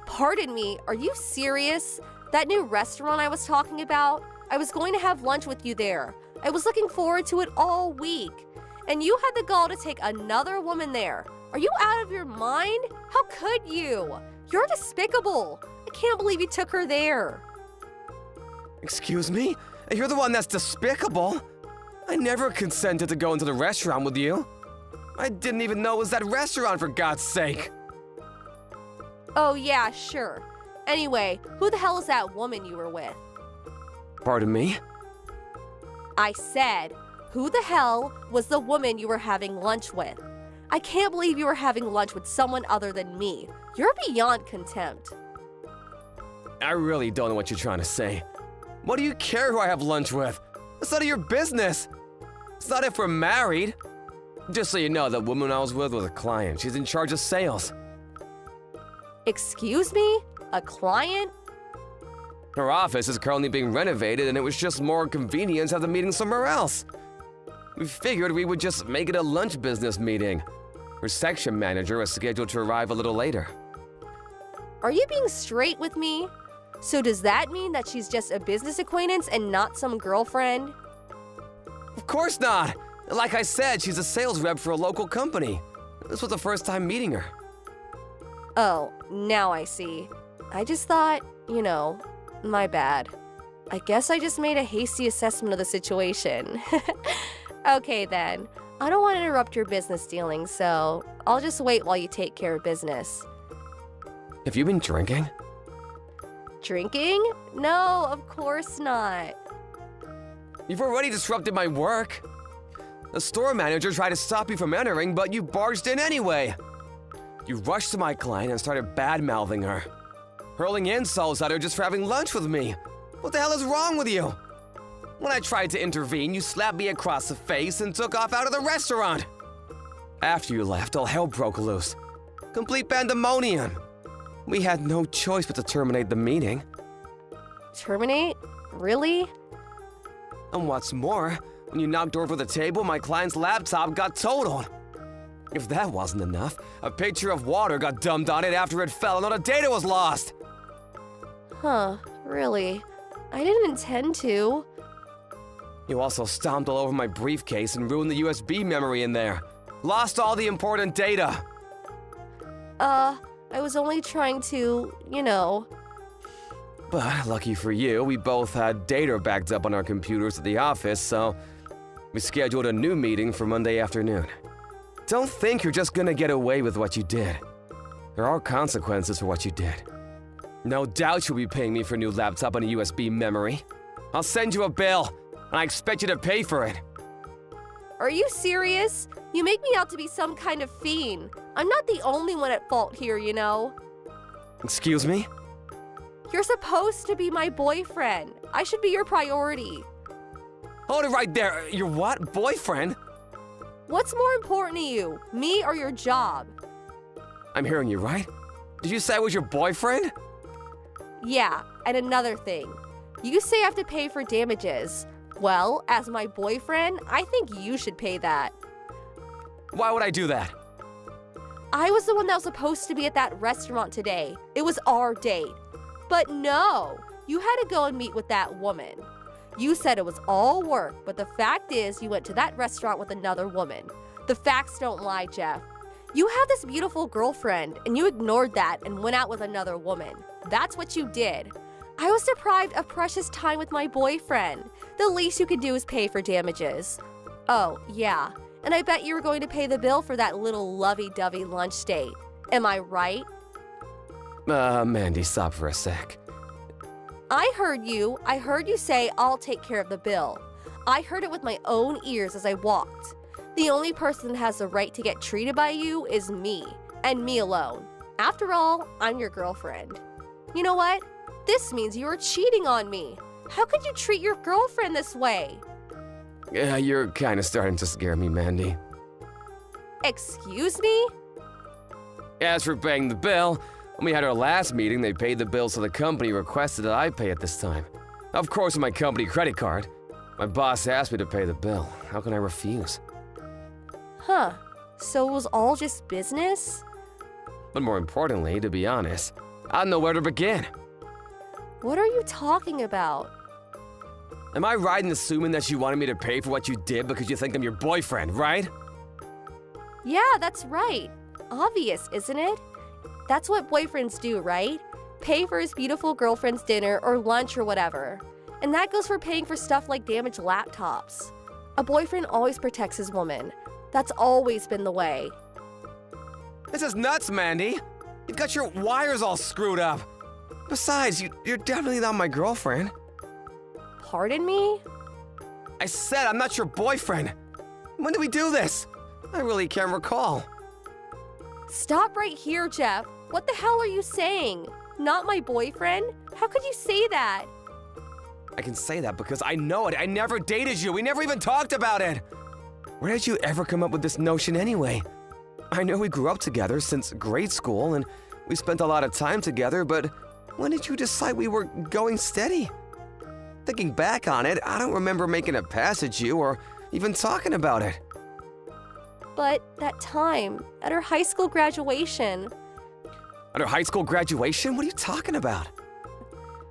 Pardon me, are you serious? That new restaurant I was talking about? I was going to have lunch with you there. I was looking forward to it all week. And you had the gall to take another woman there. Are you out of your mind? How could you? You're despicable. I can't believe you took her there. Excuse me? You're the one that's despicable. I never consented to go into the restaurant with you. I didn't even know it was that restaurant, for God's sake. Oh yeah, sure. Anyway, who the hell is that woman you were with? Pardon me? I said, who the hell was the woman you were having lunch with? I can't believe you were having lunch with someone other than me. You're beyond contempt. I really don't know what you're trying to say. What do you care who I have lunch with? It's none of your business. It's not if we're married. Just so you know, the woman I was with was a client. She's in charge of sales. Excuse me? A client? Her office is currently being renovated, and it was just more convenient to have the meeting somewhere else. We figured we would just make it a lunch business meeting. Her section manager was scheduled to arrive a little later. Are you being straight with me? So does that mean that she's just a business acquaintance and not some girlfriend? Of course not! Like I said, she's a sales rep for a local company. This was the first time meeting her. Oh, now I see. I just thought, my bad. I guess I just made a hasty assessment of the situation. Okay then, I don't want to interrupt your business dealings, so I'll just wait while you take care of business. Have you been drinking? Drinking? No, of course not. You've already disrupted my work. The store manager tried to stop you from entering, but you barged in anyway. You rushed to my client and started bad-mouthing her, hurling insults at her just for having lunch with me. What the hell is wrong with you? When I tried to intervene, you slapped me across the face and took off out of the restaurant. After you left, all hell broke loose. Complete pandemonium. We had no choice but to terminate the meeting. Terminate? Really? And what's more, when you knocked over the table, my client's laptop got totaled. If that wasn't enough, a pitcher of water got dumped on it after it fell and all the data was lost. Huh, really? I didn't intend to. You also stomped all over my briefcase and ruined the USB memory in there. Lost all the important data. I was only trying to, But lucky for you, we both had data backed up on our computers at the office, so we scheduled a new meeting for Monday afternoon. Don't think you're just gonna get away with what you did. There are consequences for what you did. No doubt you'll be paying me for a new laptop and a USB memory. I'll send you a bill, and I expect you to pay for it. Are you serious? You make me out to be some kind of fiend. I'm not the only one at fault here, Excuse me? You're supposed to be my boyfriend. I should be your priority. Hold it right there. Your what? Boyfriend? What's more important to you, me or your job? I'm hearing you right. Did you say I was your boyfriend? Yeah, and another thing. You say I have to pay for damages. Well, as my boyfriend, I think you should pay that. Why would I do that? I was the one that was supposed to be at that restaurant today. It was our date. But no, you had to go and meet with that woman. You said it was all work, but the fact is you went to that restaurant with another woman. The facts don't lie, Jeff. You have this beautiful girlfriend, and you ignored that and went out with another woman. That's what you did. I was deprived of precious time with my boyfriend. The least you could do is pay for damages. Oh, yeah. And I bet you were going to pay the bill for that little lovey-dovey lunch date. Am I right? Mandy, stop for a sec. I heard you say I'll take care of the bill. I heard it with my own ears as I walked. The only person that has the right to get treated by you is me, and me alone. After all, I'm your girlfriend. You know what? This means you are cheating on me. How could you treat your girlfriend this way? Yeah, you're kind of starting to scare me, Mandy. Excuse me? As for paying the bill, when we had our last meeting, they paid the bill so the company requested that I pay it this time. Of course, with my company credit card. My boss asked me to pay the bill. How can I refuse? Huh. So it was all just business? But more importantly, to be honest, I don't know where to begin. What are you talking about? Am I right in assuming that you wanted me to pay for what you did because you think I'm your boyfriend, right? Yeah, that's right. Obvious, isn't it? That's what boyfriends do, right? Pay for his beautiful girlfriend's dinner or lunch or whatever. And that goes for paying for stuff like damaged laptops. A boyfriend always protects his woman. That's always been the way. This is nuts, Mandy. You've got your wires all screwed up. Besides, you're definitely not my girlfriend. Pardon me? I said I'm not your boyfriend. When did we do this? I really can't recall. Stop right here, Jeff. What the hell are you saying? Not my boyfriend? How could you say that? I can say that because I know it. I never dated you. We never even talked about it. Where did you ever come up with this notion anyway? I know we grew up together since grade school and we spent a lot of time together, but when did you decide we were going steady? Thinking back on it, I don't remember making a pass at you or even talking about it. But that time, at our high school graduation. At our high school graduation? What are you talking about?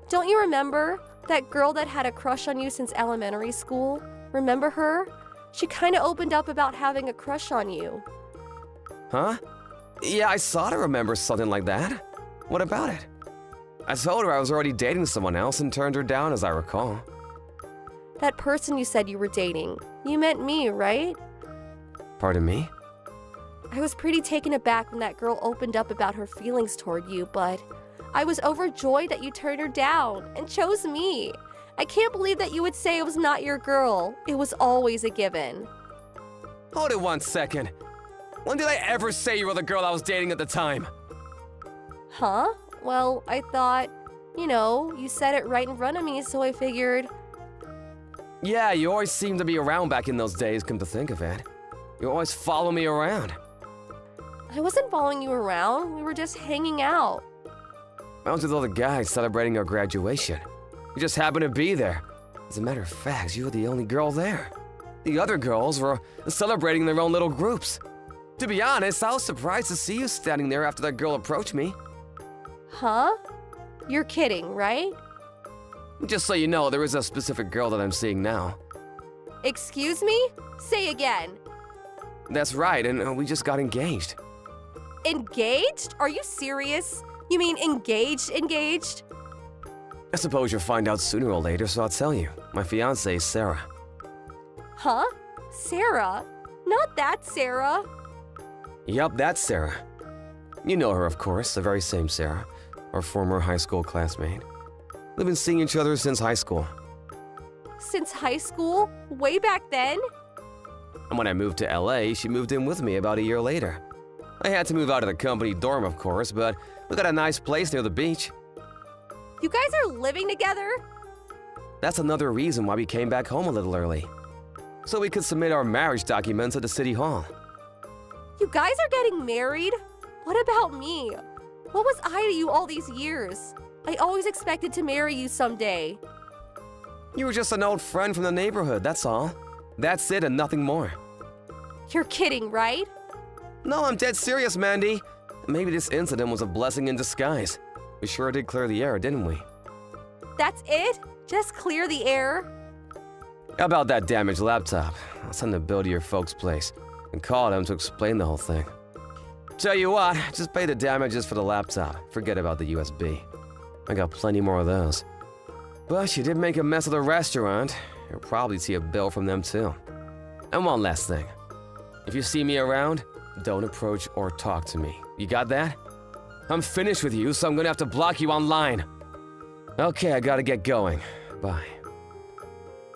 Don't you remember? That girl that had a crush on you since elementary school? Remember her? She kind of opened up about having a crush on you. Huh? Yeah, I sort of remember something like that. What about it? I told her I was already dating someone else and turned her down, as I recall. That person you said you were dating, you meant me, right? Pardon me? I was pretty taken aback when that girl opened up about her feelings toward you, but I was overjoyed that you turned her down and chose me. I can't believe that you would say it was not your girl. It was always a given. Hold it 1 second. When did I ever say you were the girl I was dating at the time? Huh? Well, I thought, you said it right in front of me, so I figured. Yeah, you always seemed to be around back in those days, come to think of it. You always follow me around. I wasn't following you around. We were just hanging out. I was with all the guys celebrating our graduation. You just happened to be there. As a matter of fact, you were the only girl there. The other girls were celebrating their own little groups. To be honest, I was surprised to see you standing there after that girl approached me. Huh? You're kidding, right? Just so you know, there is a specific girl that I'm seeing now. Excuse me? Say again. That's right, and we just got engaged. Engaged? Are you serious? You mean engaged? I suppose you'll find out sooner or later, so I'll tell you. My fiancée is Sarah. Huh? Sarah? Not that Sarah. Yup, that's Sarah. You know her, of course, the very same Sarah, our former high school classmate. We've been seeing each other since high school. Since high school? Way back then? And when I moved to LA, she moved in with me about a year later. I had to move out of the company dorm, of course, but we got a nice place near the beach. You guys are living together? That's another reason why we came back home a little early. So we could submit our marriage documents at the city hall. You guys are getting married? What about me? What was I to you all these years? I always expected to marry you someday. You were just an old friend from the neighborhood, that's all. That's it and nothing more. You're kidding, right? No, I'm dead serious, Mandy. Maybe this incident was a blessing in disguise. We sure did clear the air, didn't we? That's it? Just clear the air? How about that damaged laptop? I'll send the bill to your folks' place and call them to explain the whole thing. Tell you what, just pay the damages for the laptop. Forget about the USB. I got plenty more of those. But you did make a mess of the restaurant. You'll probably see a bill from them too. And one last thing. If you see me around, don't approach or talk to me. You got that? I'm finished with you, so I'm gonna have to block you online. Okay, I gotta get going. Bye.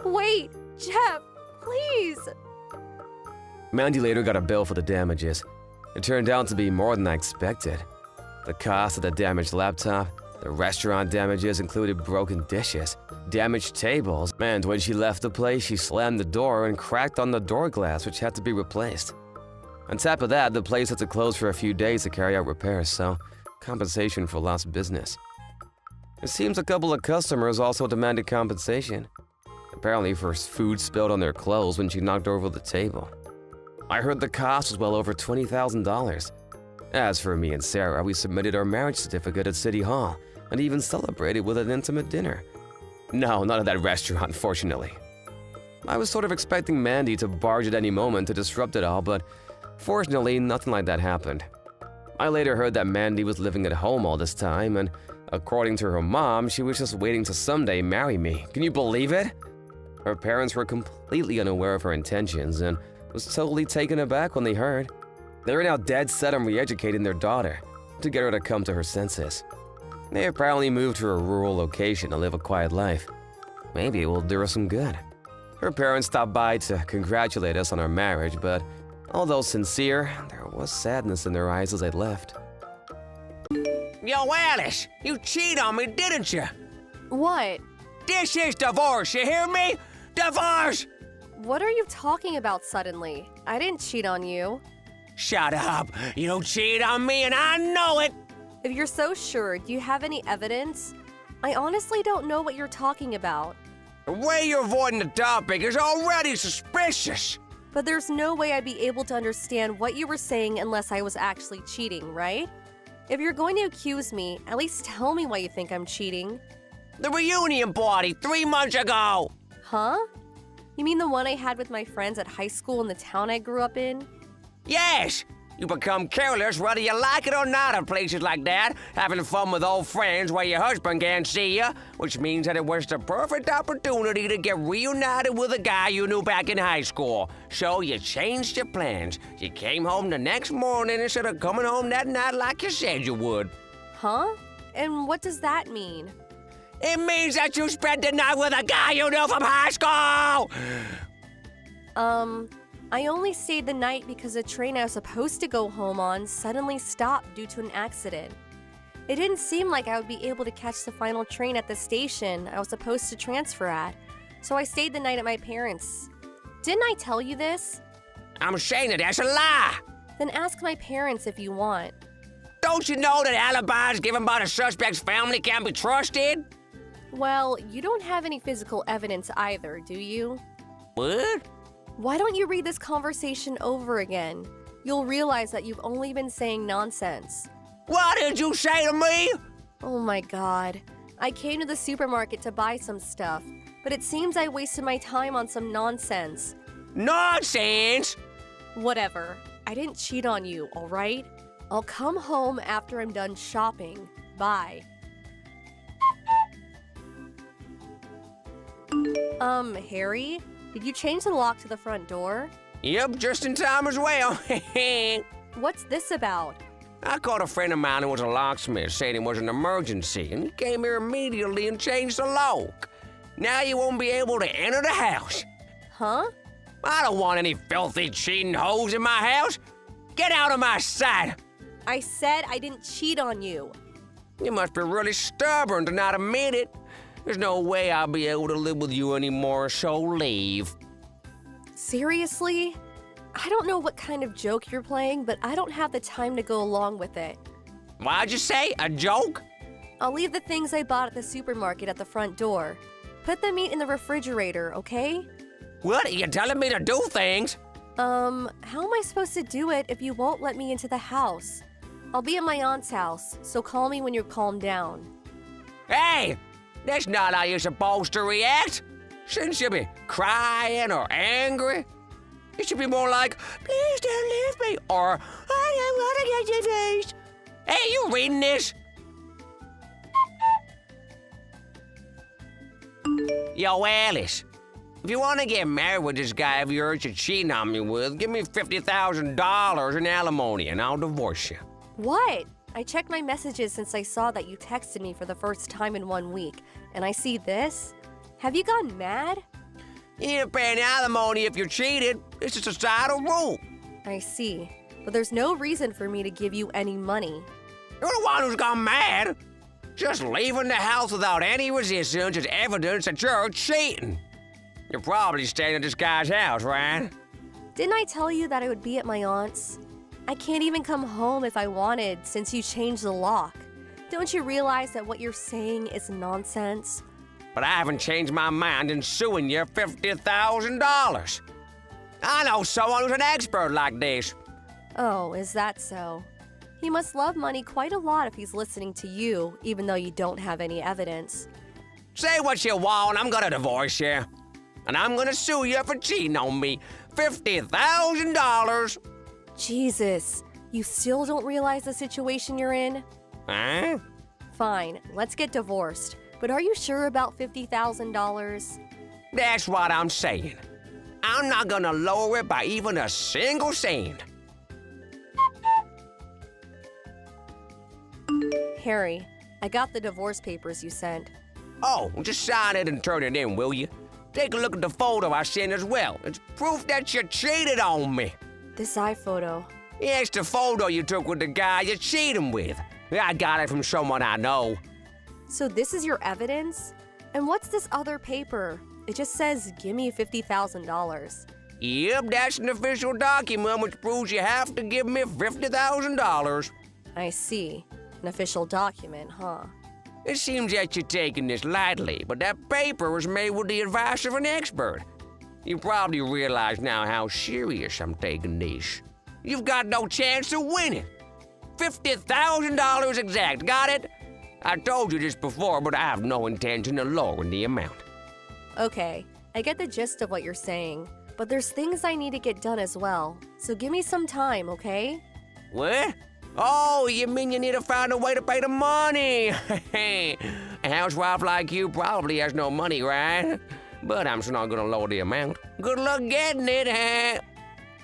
Wait, Jeff, please. Mandy later got a bill for the damages. It turned out to be more than I expected. The cost of the damaged laptop, the restaurant damages included broken dishes, damaged tables, and when she left the place, she slammed the door and cracked on the door glass, which had to be replaced. On top of that, the place had to close for a few days to carry out repairs, so compensation for lost business. It seems a couple of customers also demanded compensation, apparently for food spilled on their clothes when she knocked over the table. I heard the cost was well over $20,000. As for me and Sarah, we submitted our marriage certificate at City Hall and even celebrated with an intimate dinner. No, not at that restaurant, fortunately. I was sort of expecting Mandy to barge at any moment to disrupt it all, but fortunately, nothing like that happened. I later heard that Mandy was living at home all this time, and according to her mom, she was just waiting to someday marry me. Can you believe it? Her parents were completely unaware of her intentions and was totally taken aback when they heard. They were now dead set on re-educating their daughter to get her to come to her senses. They apparently moved to a rural location to live a quiet life. Maybe it will do her some good. Her parents stopped by to congratulate us on our marriage, but although sincere, there was sadness in their eyes as they left. Yo, Alice, you cheated on me, didn't you? What? This is divorce, you hear me? Divorce! What are you talking about suddenly? I didn't cheat on you. Shut up. You cheated on me and I know it. If you're so sure, do you have any evidence? I honestly don't know what you're talking about. The way you're avoiding the topic is already suspicious. But there's no way I'd be able to understand what you were saying unless I was actually cheating, right? If you're going to accuse me, at least tell me why you think I'm cheating. The reunion party 3 months ago. Huh? You mean the one I had with my friends at high school in the town I grew up in? Yes. You become careless whether you like it or not at places like that, having fun with old friends while your husband can't see you, which means that it was the perfect opportunity to get reunited with a guy you knew back in high school. So you changed your plans. You came home the next morning instead of coming home that night like you said you would. Huh? And what does that mean? It means that you spent the night with a guy you knew from high school! I only stayed the night because the train I was supposed to go home on suddenly stopped due to an accident. It didn't seem like I would be able to catch the final train at the station I was supposed to transfer at, so I stayed the night at my parents'. Didn't I tell you this? I'm saying that that's a lie! Then ask my parents if you want. Don't you know that alibis given by the suspect's family can't be trusted? Well, you don't have any physical evidence either, do you? What? Why don't you read this conversation over again? You'll realize that you've only been saying nonsense. What did you say to me? Oh my god. I came to the supermarket to buy some stuff, but it seems I wasted my time on some nonsense. Nonsense! Whatever. I didn't cheat on you, alright? I'll come home after I'm done shopping. Bye. Harry? Did you change the lock to the front door? Yep, just in time as well. What's this about? I called a friend of mine who was a locksmith, saying it was an emergency, and he came here immediately and changed the lock. Now you won't be able to enter the house. Huh? I don't want any filthy, cheating hoes in my house. Get out of my sight. I said I didn't cheat on you. You must be really stubborn to not admit it. There's no way I'll be able to live with you anymore, so leave. Seriously? I don't know what kind of joke you're playing, but I don't have the time to go along with it. What'd you say? A joke? I'll leave the things I bought at the supermarket at the front door. Put the meat in the refrigerator, okay? What? Are you telling me to do things? How am I supposed to do it if you won't let me into the house? I'll be at my aunt's house, so call me when you're calmed down. Hey! That's not how you're supposed to react. Shouldn't you be crying or angry? It should be more like, please don't leave me, or I am gonna get your face. Hey, you reading this? Yo, Alice, if you want to get married with this guy of yours you're cheating on me with, give me $50,000 in alimony and I'll divorce you. What? I checked my messages since I saw that you texted me for the first time in 1 week, and I see this? Have you gone mad? You ain't paying alimony if you're cheated. It's a societal rule. I see, but there's no reason for me to give you any money. You're the one who's gone mad. Just leaving the house without any resistance is evidence that you're cheating. You're probably staying at this guy's house, right? Didn't I tell you that I would be at my aunt's? I can't even come home if I wanted since you changed the lock. Don't you realize that what you're saying is nonsense? But I haven't changed my mind in suing you $50,000. I know someone who's an expert like this. Oh, is that so? He must love money quite a lot if he's listening to you, even though you don't have any evidence. Say what you want, I'm gonna divorce you. And I'm gonna sue you for cheating on me. $50,000. Jesus, you still don't realize the situation you're in? Huh? Fine, let's get divorced. But are you sure about $50,000? That's what I'm saying. I'm not gonna lower it by even a single cent. Harry, I got the divorce papers you sent. Oh, just sign it and turn it in, will you? Take a look at the photo I sent as well. It's proof that you cheated on me. This iPhoto. Yeah, it's the photo you took with the guy you're cheating with. I got it from someone I know. So this is your evidence? And what's this other paper? It just says, give me $50,000. Yep, that's an official document which proves you have to give me $50,000. I see. An official document, huh? It seems that you're taking this lightly, but that paper was made with the advice of an expert. You probably realize now how serious I'm taking this. You've got no chance of winning. $50,000 exact, got it? I told you this before, but I have no intention of lowering the amount. Okay, I get the gist of what you're saying, but there's things I need to get done as well, so give me some time, okay? What? Oh, you mean you need to find a way to pay the money? A housewife like you probably has no money, right? But I'm sure not gonna lower the amount. Good luck getting it, huh?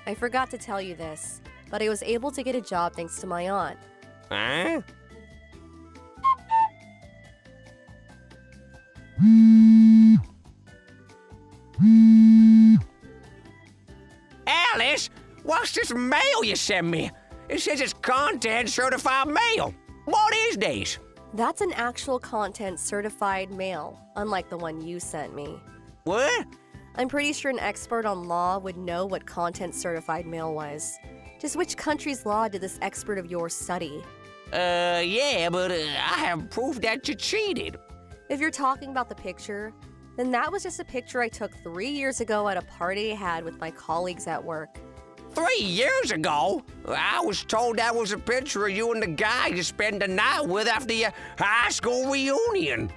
I forgot to tell you this, but I was able to get a job thanks to my aunt. Huh? Alice, what's this mail you sent me? It says it's content certified mail. What is this? That's an actual content certified mail, unlike the one you sent me. What? I'm pretty sure an expert on law would know what content certified mail was. Just which country's law did this expert of yours study? Yeah, but I have proof that you cheated. If you're talking about the picture, then that was just a picture I took 3 years ago at a party I had with my colleagues at work. 3 years ago? I was told that was a picture of you and the guy you spent the night with after your high school reunion.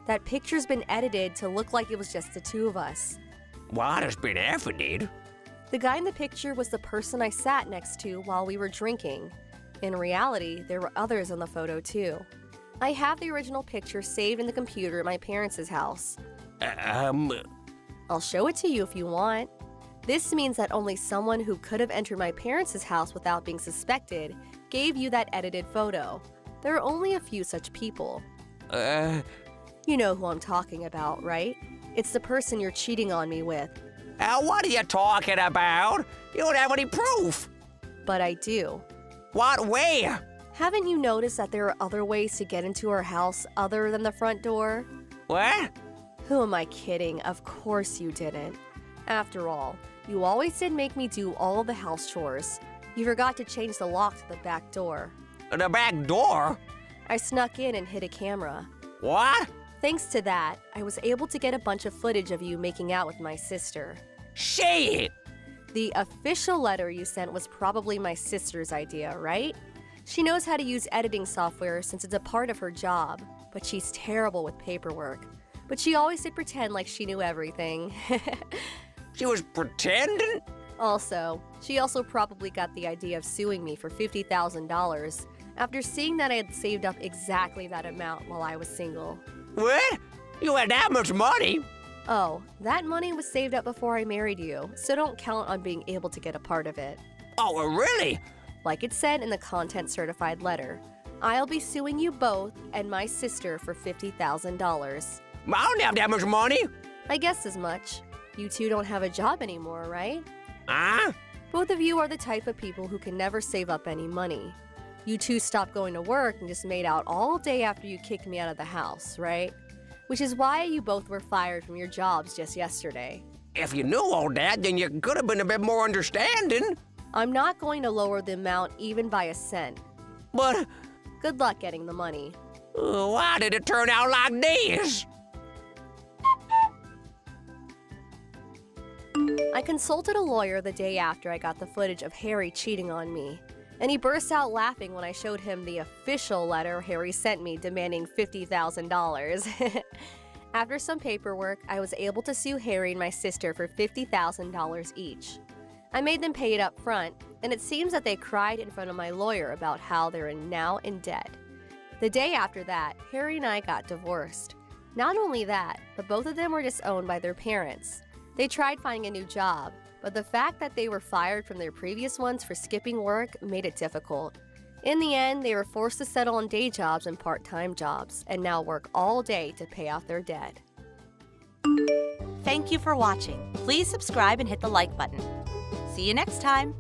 That picture's been edited to look like it was just the two of us. What has been edited? The guy in the picture was the person I sat next to while we were drinking. In reality, there were others in the photo too. I have the original picture saved in the computer at my parents' house. I'll show it to you if you want. This means that only someone who could have entered my parents' house without being suspected gave you that edited photo. There are only a few such people. You know who I'm talking about, right? It's the person you're cheating on me with. What are you talking about? You don't have any proof. But I do. What way? Haven't you noticed that there are other ways to get into our house other than the front door? What? Who am I kidding? Of course you didn't. After all, you always did make me do all the house chores. You forgot to change the lock to the back door. The back door? I snuck in and hid a camera. What? Thanks to that, I was able to get a bunch of footage of you making out with my sister. Shit! The official letter you sent was probably my sister's idea, right? She knows how to use editing software since it's a part of her job, but she's terrible with paperwork. But she always did pretend like she knew everything. She was pretending? She also probably got the idea of suing me for $50,000 after seeing that I had saved up exactly that amount while I was single. What? You had that much money? Oh, that money was saved up before I married you, so don't count on being able to get a part of it. Oh, really? Like it said in the content certified letter, I'll be suing you both and my sister for $50,000. I don't have that much money. I guess as much. You two don't have a job anymore, right? Huh? Both of you are the type of people who can never save up any money. You two stopped going to work and just made out all day after you kicked me out of the house, right? Which is why you both were fired from your jobs just yesterday. If you knew all that, then you could have been a bit more understanding. I'm not going to lower the amount even by a cent. But Good luck getting the money. why did it turn out like this? I consulted a lawyer the day after I got the footage of Harry cheating on me, and he burst out laughing when I showed him the official letter Harry sent me demanding $50,000. After some paperwork, I was able to sue Harry and my sister for $50,000 each. I made them pay it up front, and it seems that they cried in front of my lawyer about how they're now in debt. The day after that, Harry and I got divorced. Not only that, but both of them were disowned by their parents. They tried finding a new job, but the fact that they were fired from their previous ones for skipping work made it difficult. In the end, they were forced to settle on day jobs and part-time jobs, and now work all day to pay off their debt. Thank you for watching. Please subscribe and hit the like button. See you next time.